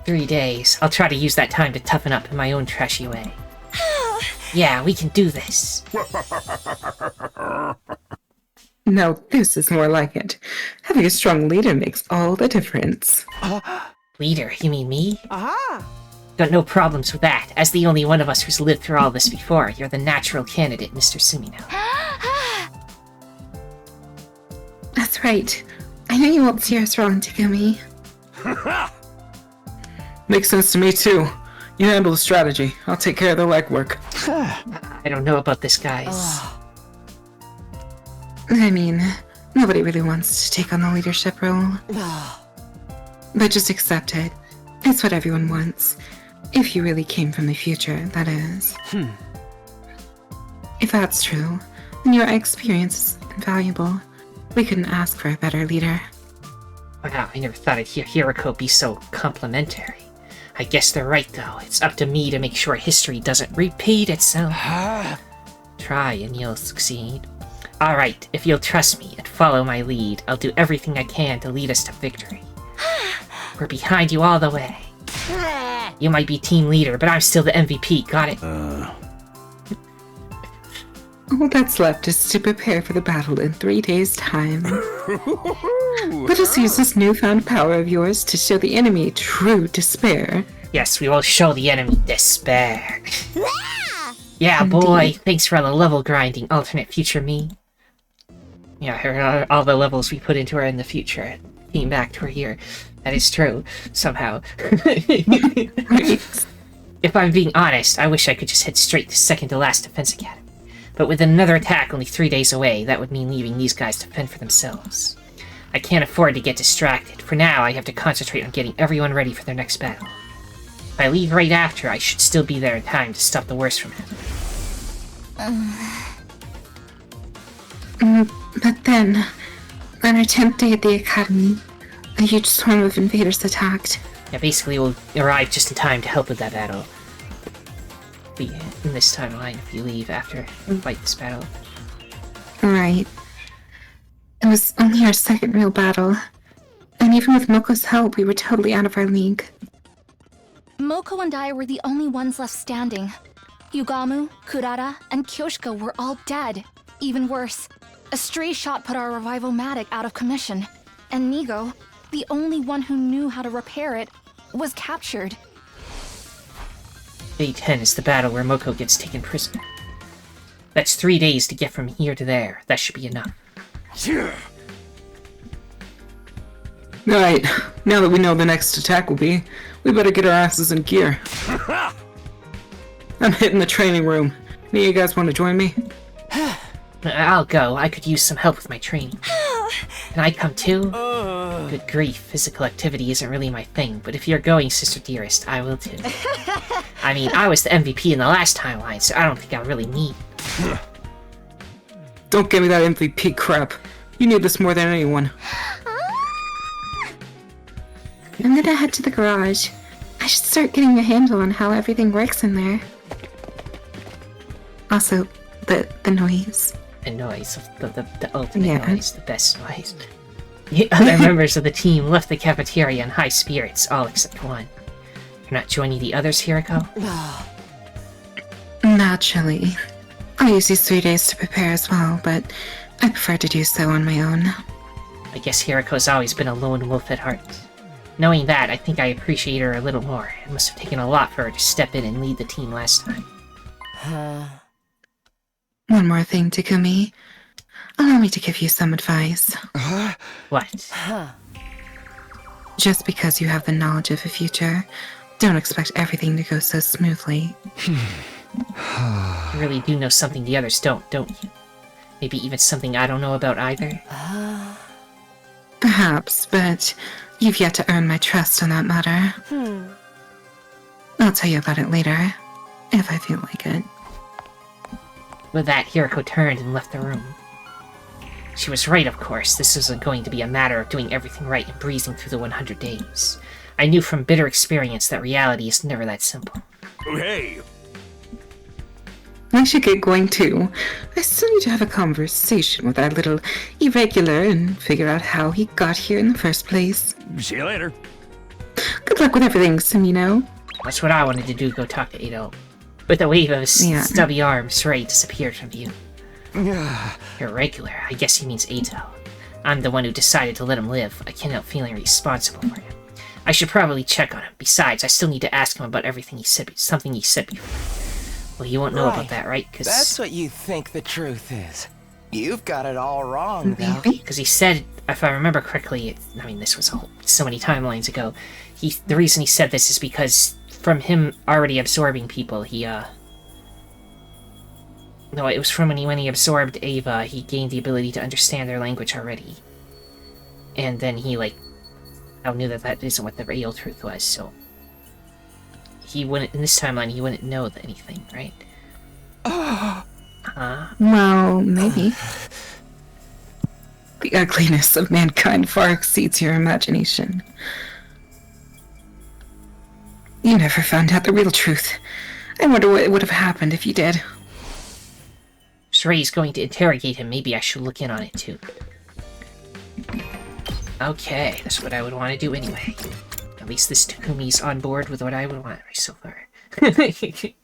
3 days. I'll try to use that time to toughen up in my own trashy way. Yeah, we can do this. No, this is more like it. Having a strong leader makes all the difference. Leader, you mean me? Got no problems with that. As the only one of us who's lived through all this before, you're the natural candidate, Mr. Sumino. That's right. I know you won't steer us wrong, Takumi. Makes sense to me, too. You handle the strategy. I'll take care of the legwork. I don't know about this, guys. I mean, nobody really wants to take on the leadership role. But just accept it. It's what everyone wants. If you really came from the future, that is. If that's true, then your experience is invaluable. We couldn't ask for a better leader. Wow, I never thought I'd hear Hiroko be so complimentary. I guess they're right, though. It's up to me to make sure history doesn't repeat itself. Try and you'll succeed. Alright, if you'll trust me and follow my lead, I'll do everything I can to lead us to victory. We're behind you all the way. You might be team leader, but I'm still the MVP, got it? All that's left is to prepare for the battle in 3 days' time. Let us use this newfound power of yours to show the enemy true despair. Yes, we will show the enemy despair. Yeah, boy, thanks for all the level grinding, alternate future me. Yeah, I heard all the levels we put into her in the future came back to her here. That is true, somehow. If I'm being honest, I wish I could just head straight to second to last Defense Academy. But with another attack only 3 days away, that would mean leaving these guys to fend for themselves. I can't afford to get distracted. For now, I have to concentrate on getting everyone ready for their next battle. If I leave right after, I should still be there in time to stop the worst from happening. But then, on our 10th day at the academy, a huge swarm of invaders attacked. Yeah, basically we'll arrive just in time to help with that battle. Be in this timeline if you leave after we fight this battle. Right. It was only our second real battle. And even with Moko's help, we were totally out of our league. Moko and I were the only ones left standing. Yugamu, Kurara, and Kyoshika were all dead. Even worse, a stray shot put our revival-matic out of commission. And Nigo, the only one who knew how to repair it, was captured. Day 10 is the battle where Moko gets taken prisoner. That's 3 days to get from here to there. That should be enough. Alright, now that we know the next attack will be, we better get our asses in gear. I'm hitting the training room. Any of you guys want to join me? I'll go. I could use some help with my training. Can I come too? Good grief, physical activity isn't really my thing, but if you're going, Sister Dearest, I will too. I mean, I was the MVP in the last timeline, so I don't think I really need... Don't give me that MVP crap. You need this more than anyone. I'm gonna head to the garage. I should start getting a handle on how everything works in there. Also, the noise. The noise, the ultimate Yeah. noise, the best noise. The other members of the team left the cafeteria in high spirits, all except one. You're not joining the others, Hiriko? Naturally. I'll use these 3 days to prepare as well, but I prefer to do so on my own. I guess Hiriko's always been a lone wolf at heart. Knowing that, I think I appreciate her a little more. It must have taken a lot for her to step in and lead the team last time. One more thing, Takumi. Allow me to give you some advice. What? Just because you have the knowledge of the future, don't expect everything to go so smoothly. You really do know something the others don't you? Maybe even something I don't know about either? Perhaps, but you've yet to earn my trust on that matter. I'll tell you about it later, if I feel like it. With that, Hiriko turned and left the room. She was right, of course. This isn't going to be a matter of doing everything right and breezing through the 100 days. I knew from bitter experience that reality is never that simple. Hey, I should get going too. I still need to have a conversation with that little irregular and figure out how he got here in the first place. see you later. Good luck with everything, Sumino. That's what I wanted to do, go talk to Ado. With a wave of his Yeah. stubby arms, Ray disappeared from view. Irregular, I guess he means Ado. I'm the one who decided to let him live. I can't help feeling responsible for him. I should probably check on him. Besides, I still need to ask him about everything he said, something he said before. Well, you won't know about that, right? That's what you think the truth is. You've got it all wrong, though. Because he said, if I remember correctly, I mean, this was so many timelines ago, the reason he said this is because from him already absorbing people, no, it was from when he absorbed Ava, he gained the ability to understand their language already. And then he, I knew that isn't what the real truth was, so... He wouldn't, in this timeline, he wouldn't know anything, right? Well, maybe. The ugliness of mankind far exceeds your imagination. You never found out the real truth. I wonder what would have happened if you did. Shrey's going to interrogate him. Maybe I should look in on it, too. Okay, that's what I would want to do anyway. At least this Takumi's on board with what I would want so far. He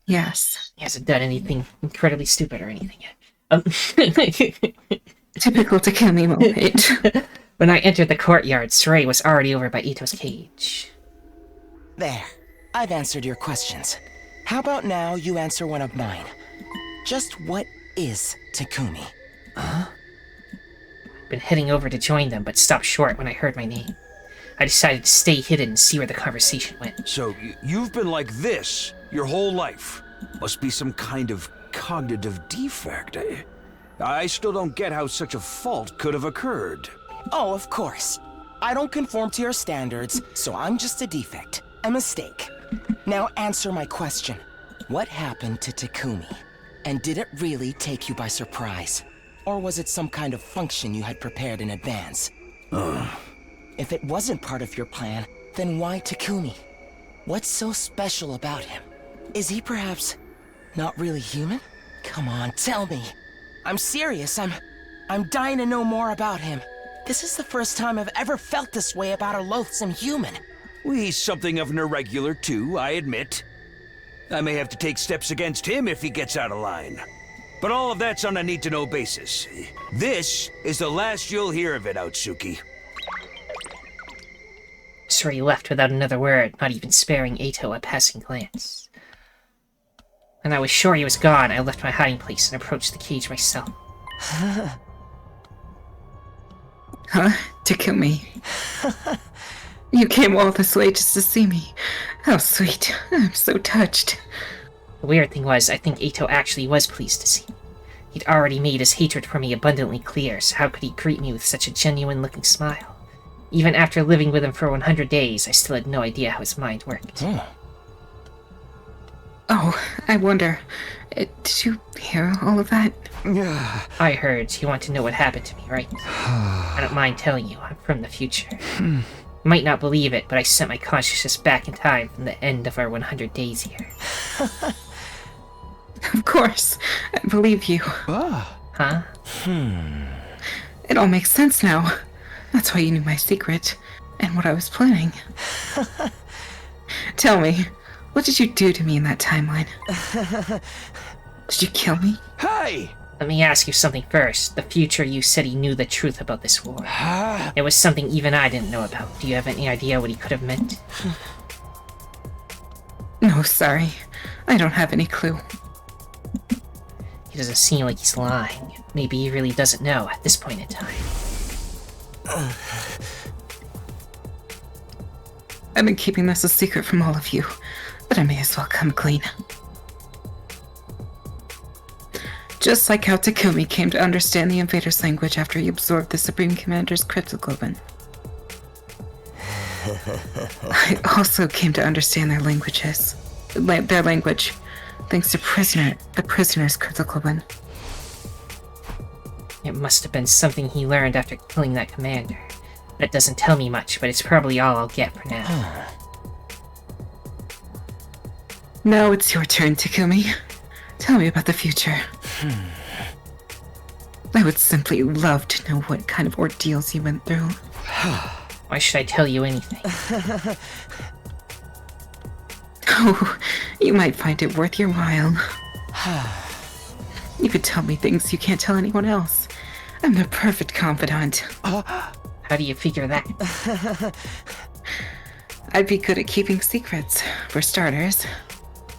Yes. hasn't done anything incredibly stupid or anything yet. Typical Takumi moment. When I entered the courtyard, Shrey was already over by Ito's cage. There. I've answered your questions. How about now you answer one of mine? Just what is Takumi? Been heading over to join them, but stopped short when I heard my name. I decided to stay hidden and see where the conversation went. So, you've been like this your whole life. Must be some kind of cognitive defect, eh? I still don't get how such a fault could have occurred. Oh, of course. I don't conform to your standards, so I'm just a defect. A mistake. Now answer my question. What happened to Takumi? And did it really take you by surprise? Or was it some kind of function you had prepared in advance? If it wasn't part of your plan, then why Takumi? What's so special about him? Is he perhaps not really human? Come on, tell me. I'm serious. I'm dying to know more about him. This is the first time I've ever felt this way about a loathsome human. Well, he's something of an irregular, too, I admit. I may have to take steps against him if he gets out of line. But all of that's on a need-to-know basis. This is the last you'll hear of it, Outsuki. sorcery left without another word, not even sparing Ato a passing glance. When I was sure he was gone, I left my hiding place and approached the cage myself. Huh? To kill me? You came all this way just to see me. How sweet. I'm so touched. The weird thing was, I think Ato actually was pleased to see me. He'd already made his hatred for me abundantly clear, so how could he greet me with such a genuine-looking smile? Even after living with him for 100 days, I still had no idea how his mind worked. Oh, I wonder, did you hear all of that? Yeah. I heard you want to know what happened to me, right? I don't mind telling you, I'm from the future. You might not believe it, but I sent my consciousness back in time from the end of our 100 days here. Of course, I believe you. Huh? It all makes sense now. That's why you knew my secret, and what I was planning. Tell me, what did you do to me in that timeline? Did you kill me? Hey! Let me ask you something first. The future you said he knew the truth about this war. It was something even I didn't know about. Do you have any idea what he could have meant? No, sorry. I don't have any clue. He doesn't seem like he's lying. Maybe he really doesn't know at this point in time. I've been keeping this a secret from all of you, but I may as well come clean. Just like how Takumi came to understand the Invader's language after he absorbed the Supreme Commander's cryptoglobin. I also came to understand their languages. Their language, thanks to the prisoner's cryptoglobin. It must have been something he learned after killing that commander. That doesn't tell me much, but it's probably all I'll get for now. Now it's your turn, Takumi. Tell me about the future. I would simply love to know what kind of ordeals you went through. Why should I tell you anything? Oh, you might find it worth your while. You could tell me things you can't tell anyone else. I'm the perfect confidant. How do you figure that? I'd be good at keeping secrets, for starters.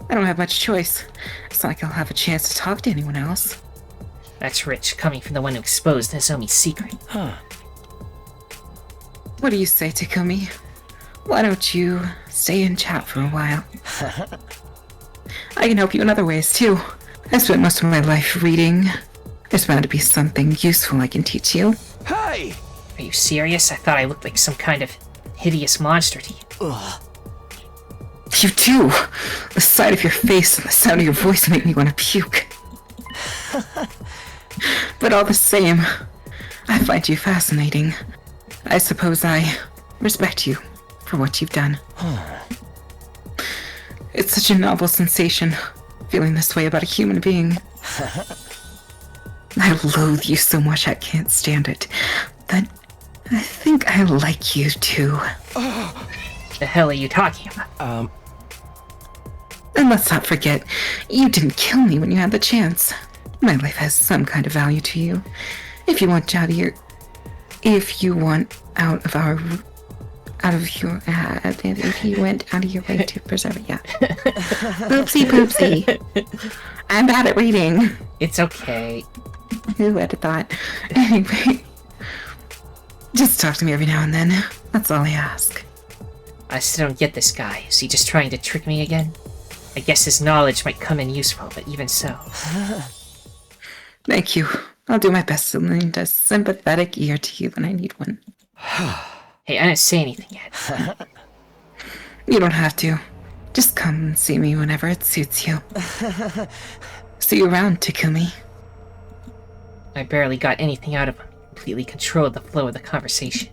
I don't have much choice. It's not like I'll have a chance to talk to anyone else. That's rich, coming from the one who exposed Nozomi's secret. What do you say, Takumi? Why don't you stay and chat for a while? I can help you in other ways, too. I spent most of my life reading. There's bound to be something useful I can teach you. Hey! Are you serious? I thought I looked like some kind of hideous monster to you. You do! The sight of your face and the sound of your voice make me want to puke. But all the same, I find you fascinating. I suppose I respect you for what you've done. It's such a novel sensation, feeling this way about a human being. I loathe you so much I can't stand it. But I think I like you too. The hell are you talking about? And let's not forget, you didn't kill me when you had the chance. My life has some kind of value to you. If you want out of your way to preserve it, yeah. Oopsie. I'm bad at reading. It's okay. Who would have thought? Anyway, just talk to me every now and then. That's all I ask. I still don't get this guy. Is he just trying to trick me again? I guess his knowledge might come in useful, but even so. Thank you. I'll do my best to lend a sympathetic ear to you when I need one. Hey, I didn't say anything yet. You don't have to. Just come and see me whenever it suits you. See you around, Takumi. I barely got anything out of him. Completely controlled the flow of the conversation.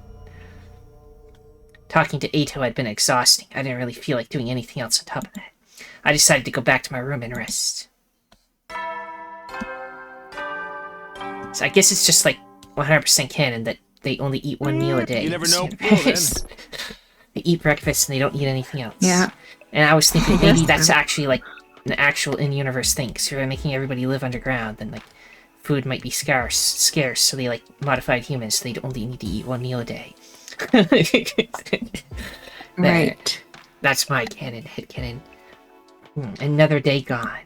Talking to Ato had been exhausting. I didn't really feel like doing anything else on top of that. I decided to go back to my room and rest. So I guess it's just like 100% canon that they only eat one meal a day. You never know. They eat breakfast and they don't eat anything else. Yeah. And I was thinking maybe that's actually like an actual in-universe thing. Because if they're making everybody live underground, then like food might be scarce, so they like modified humans so they'd only need to eat one meal a day. Right. That's my headcanon. Another day gone.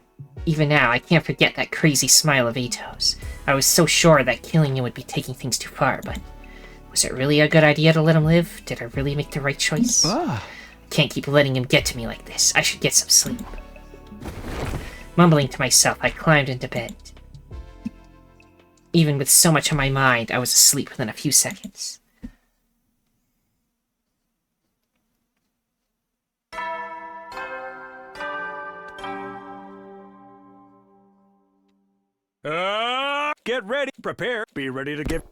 Even now, I can't forget that crazy smile of Ito's. I was so sure that killing him would be taking things too far, but was it really a good idea to let him live? Did I really make the right choice? I can't keep letting him get to me like this. I should get some sleep. Mumbling to myself, I climbed into bed. Even with so much on my mind, I was asleep within a few seconds. Get ready, prepare, be ready to give.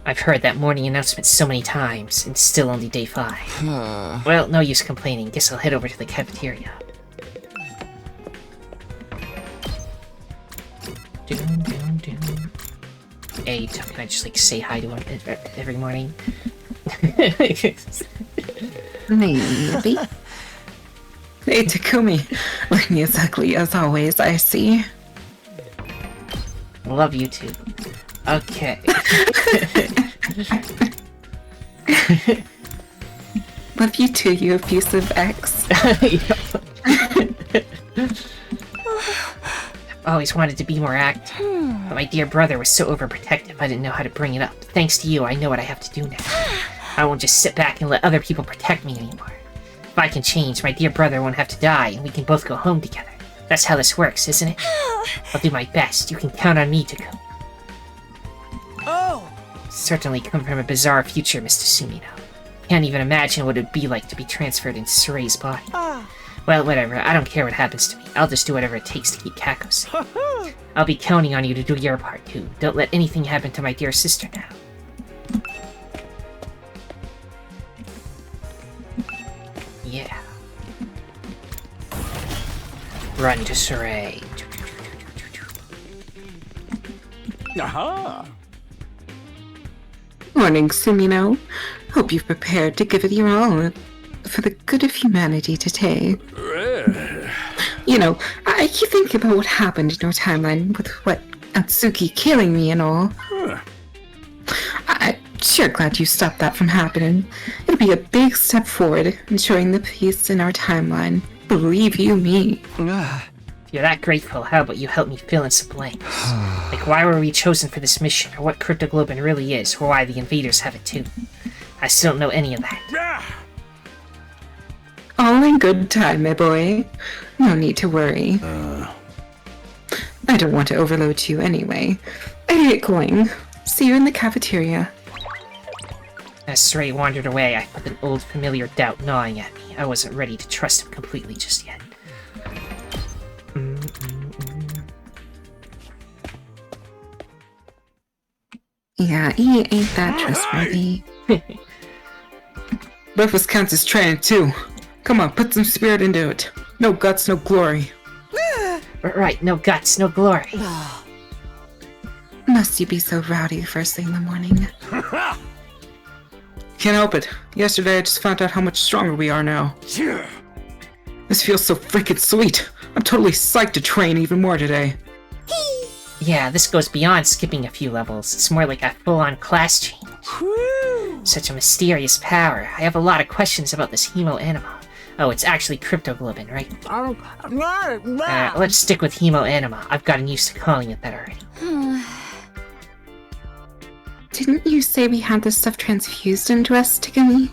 I've heard that morning announcement so many times, and still only day 5. Well, no use complaining. Guess I'll head over to the cafeteria. Hey, can I just, like, say hi to him every morning? Maybe. Hey, Takumi. Looking as ugly as always, I see. Love you too. Okay. Love you too, you abusive ex. I've always wanted to be more active, but my dear brother was so overprotective I didn't know how to bring it up. Thanks to you, I know what I have to do now. I won't just sit back and let other people protect me anymore. If I can change, my dear brother won't have to die, and we can both go home together. That's how this works, isn't it? I'll do my best. You can count on me to go. Oh! Certainly come from a bizarre future, Mr. Sumino. Can't even imagine what it would be like to be transferred into Suray's body. Well, whatever. I don't care what happens to me. I'll just do whatever it takes to keep Kako safe. I'll be counting on you to do your part, too. Don't let anything happen to my dear sister now. Yeah. Run to Suray. Aha! Morning, Sumino. Hope you've prepared to give it your all for the good of humanity today. You know, I keep thinking about what happened in your timeline with what Atsuki killing me and all. I'm sure glad you stopped that from happening. It'll be a big step forward in showing the peace in our timeline. Believe you me. If you're that grateful, how about you help me fill in some blanks? Like why were we chosen for this mission, or what Cryptoglobin really is, or why the invaders have it too. I still don't know any of that. All in good time, my boy. No need to worry. I don't want to overload you anyway. I get going. See you in the cafeteria. As Suray wandered away, I felt an old familiar doubt gnawing at me. I wasn't ready to trust him completely just yet. Yeah, he ain't that trustworthy. Breakfast counts as training too. Come on, put some spirit into it. No guts, no glory. Right, no guts, no glory. Must you be so rowdy first thing in the morning? Can't help it. Yesterday I just found out how much stronger we are now. This feels so freaking sweet. I'm totally psyched to train even more today. Yeah, this goes beyond skipping a few levels. It's more like a full-on class change. Such a mysterious power. I have a lot of questions about this Hemo Anima. Oh, it's actually Cryptoglobin, right? Let's stick with Hemo Anima. I've gotten used to calling it that already. Didn't you say we had this stuff transfused into us, Takumi?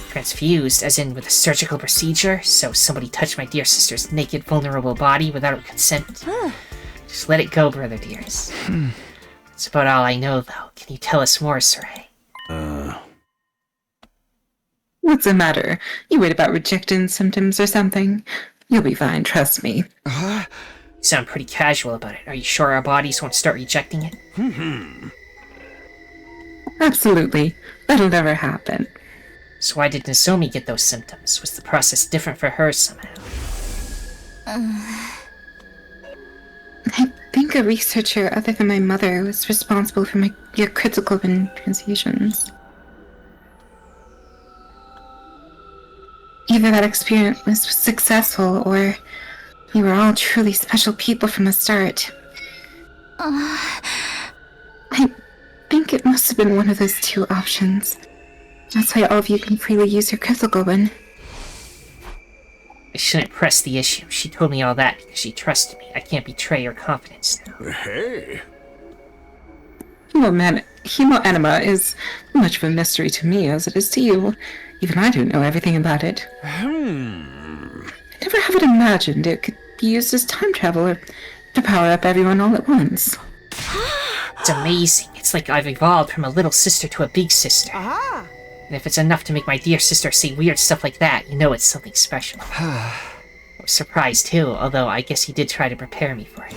Transfused, as in with a surgical procedure? So somebody touched my dear sister's naked, vulnerable body without her consent? Just let it go, brother dears. That's about all I know, though. Can you tell us more, Suray? What's the matter? You worried about rejection symptoms or something? You'll be fine, trust me. You sound pretty casual about it. Are you sure our bodies won't start rejecting it? Absolutely. That'll never happen. So why did Nozomi get those symptoms? Was the process different for her somehow? I think a researcher other than my mother was responsible for your critical transfusions. Either that experiment was successful, or we were all truly special people from the start. I think think it must have been one of those two options. That's why all of you can freely use your crystal one. I shouldn't press the issue. She told me all that because she trusted me. I can't betray her confidence now. Hey. Hemoenema is much of a mystery to me as it is to you. Even I don't know everything about it. I never have it imagined it could be used as time travel or to power up everyone all at once. It's amazing. It's like I've evolved from a little sister to a big sister. And if it's enough to make my dear sister say weird stuff like that, you know it's something special. I was surprised too, although I guess he did try to prepare me for it.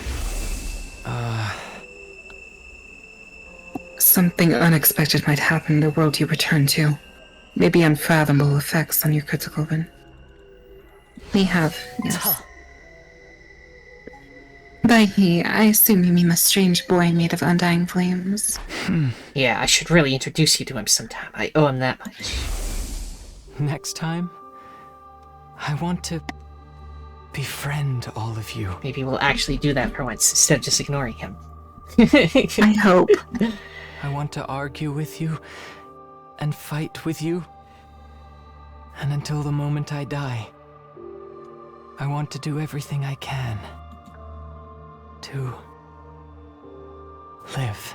Something unexpected might happen in the world you return to. Maybe unfathomable effects on your critical one. We have, yes. By he, I assume you mean the strange boy made of undying flames. Yeah, I should really introduce you to him sometime. I owe him that much. Next time, I want to befriend all of you. Maybe we'll actually do that for once, instead of just ignoring him. I hope. I want to argue with you and fight with you. And until the moment I die, I want to do everything I can to live.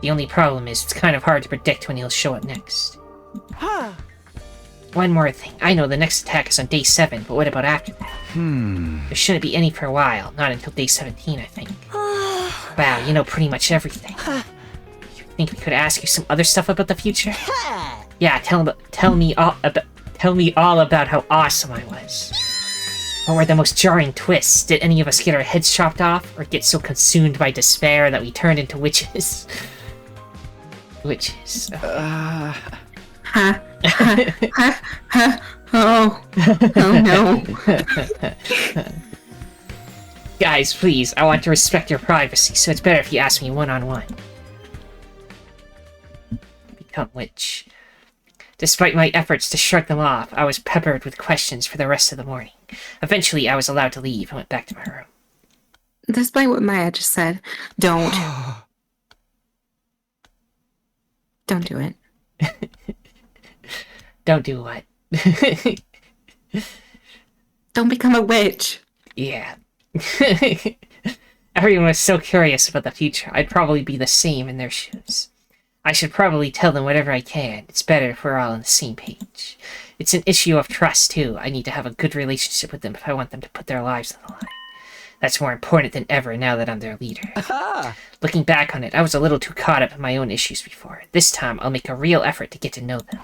The only problem is it's kind of hard to predict when he'll show up next. One more thing. I know the next attack is on day 7, but what about after that? There shouldn't be any for a while. Not until day 17, I think. Wow, you know pretty much everything. You think we could ask you some other stuff about the future? Yeah, tell me all about how awesome I was. What were the most jarring twists? Did any of us get our heads chopped off, or get so consumed by despair that we turned into witches? Witches. Oh no. Guys, please, I want to respect your privacy, so it's better if you ask me one-on-one. Become witch. Despite my efforts to shrug them off, I was peppered with questions for the rest of the morning. Eventually, I was allowed to leave and went back to my room. Despite what Maya just said, don't do it. Don't do what? Don't become a witch. Yeah. Everyone was so curious about the future, I'd probably be the same in their shoes. I should probably tell them whatever I can. It's better if we're all on the same page. It's an issue of trust, too. I need to have a good relationship with them if I want them to put their lives on the line. That's more important than ever now that I'm their leader. Looking back on it, I was a little too caught up in my own issues before. This time, I'll make a real effort to get to know them.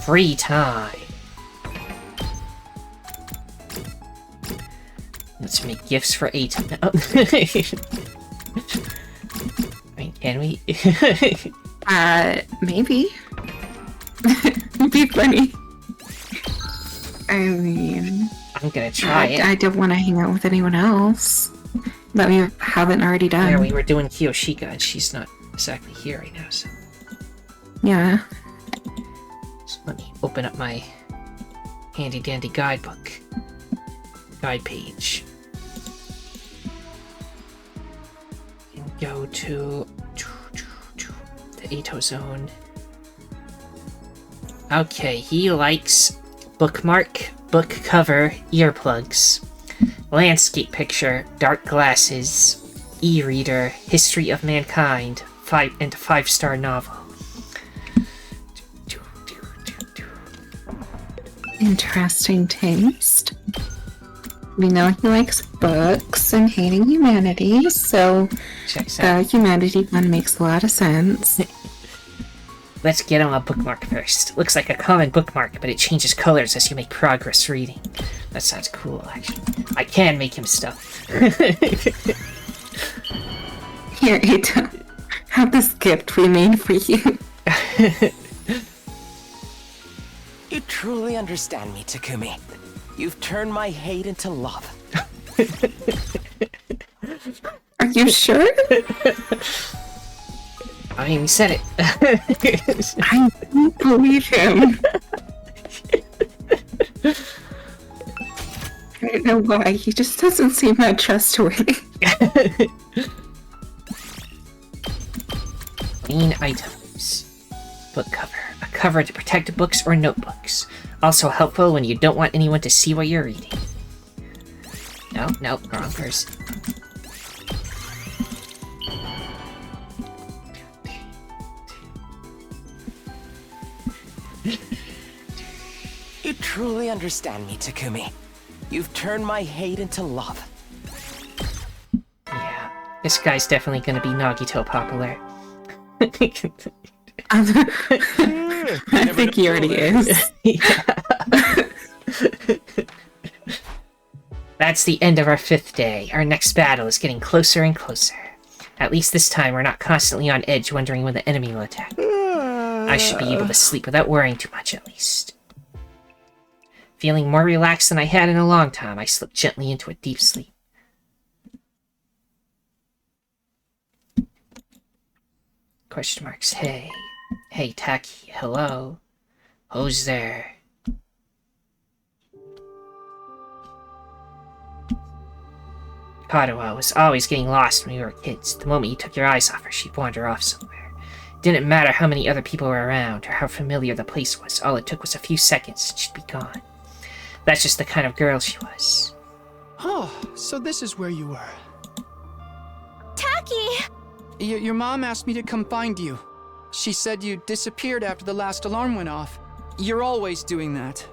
Free time. Let's make gifts for 8. I mean, can we? Maybe. It'd be funny. I mean, I'm gonna try it. I don't want to hang out with anyone else that we haven't already done. Yeah, we were doing Kiyoshika, and she's not exactly here right now, so... Yeah. So let me open up my handy-dandy guidebook. Guide page. And go to the Ito zone. Okay, he likes bookmark, book cover, earplugs, landscape picture, dark glasses, e-reader, history of mankind, 5-star novel. Interesting taste. We know he likes books and hating humanity, so the humanity one makes a lot of sense. Let's get him a bookmark first. Looks like a common bookmark, but it changes colors as you make progress reading. That sounds cool, actually. I can make him stuff. Here, Ito. Have this gift we made for you. You truly understand me, Takumi. You've turned my hate into love. Are you sure? I mean, we said it. I don't believe him. I don't know why. He just doesn't seem that trustworthy. Main items. Book cover. A cover to protect books or notebooks. Also helpful when you don't want anyone to see what you're reading. No, wrong person. You truly understand me, Takumi. You've turned my hate into love. Yeah, this guy's definitely gonna be Nagito popular. I think he already is. That's the end of our 5th day. Our next battle is getting closer and closer. At least this time we're not constantly on edge wondering when the enemy will attack. I should be able to sleep without worrying too much at least. Feeling more relaxed than I had in a long time, I slipped gently into a deep sleep. Question marks. Hey. Hey, Taki. Hello. Who's there? Kadoa was always getting lost when we were kids. The moment you took your eyes off her, she'd wander off somewhere. It didn't matter how many other people were around or how familiar the place was. All it took was a few seconds and she'd be gone. That's just the kind of girl she was. Oh, so this is where you were. Taki! Your mom asked me to come find you. She said you disappeared after the last alarm went off. You're always doing that.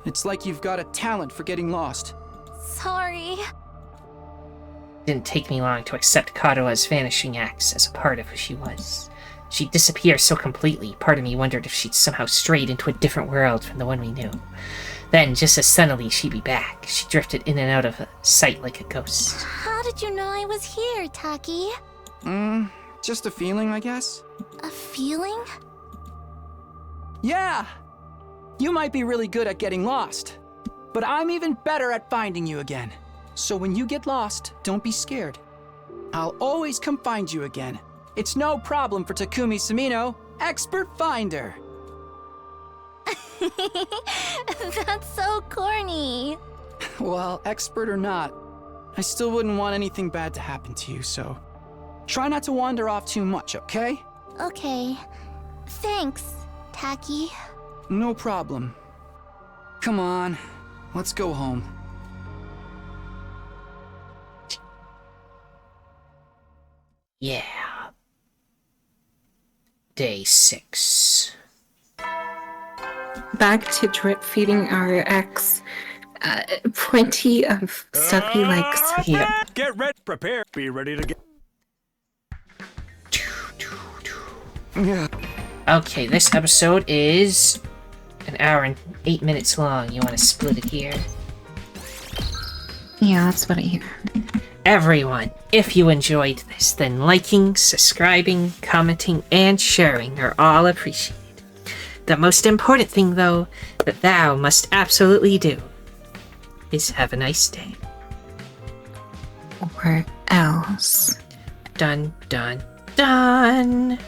It's like you've got a talent for getting lost. Sorry. It didn't take me long to accept Kadoa's vanishing acts as a part of who she was. She'd disappear so completely, part of me wondered if she'd somehow strayed into a different world from the one we knew. Then, just as suddenly, she'd be back. She drifted in and out of sight like a ghost. How did you know I was here, Taki? Just a feeling, I guess? A feeling? Yeah! You might be really good at getting lost, but I'm even better at finding you again. So when you get lost, don't be scared. I'll always come find you again. It's no problem for Takumi Sumino, expert finder. That's so corny. Well, expert or not, I still wouldn't want anything bad to happen to you, so try not to wander off too much, okay? Okay. Thanks, Taki. No problem. Come on, let's go home. Yeah. Day 6. Back to drip feeding our ex. Plenty of stuff he likes. Yeah. Get ready, prepare, be ready to get. Okay, this episode is an hour and 8 minutes long. You want to split it here? Yeah, that's what I hear. Everyone, if you enjoyed this, then liking, subscribing, commenting, and sharing are all appreciated. The most important thing, though, that thou must absolutely do is have a nice day. Or else. Dun, dun, dun!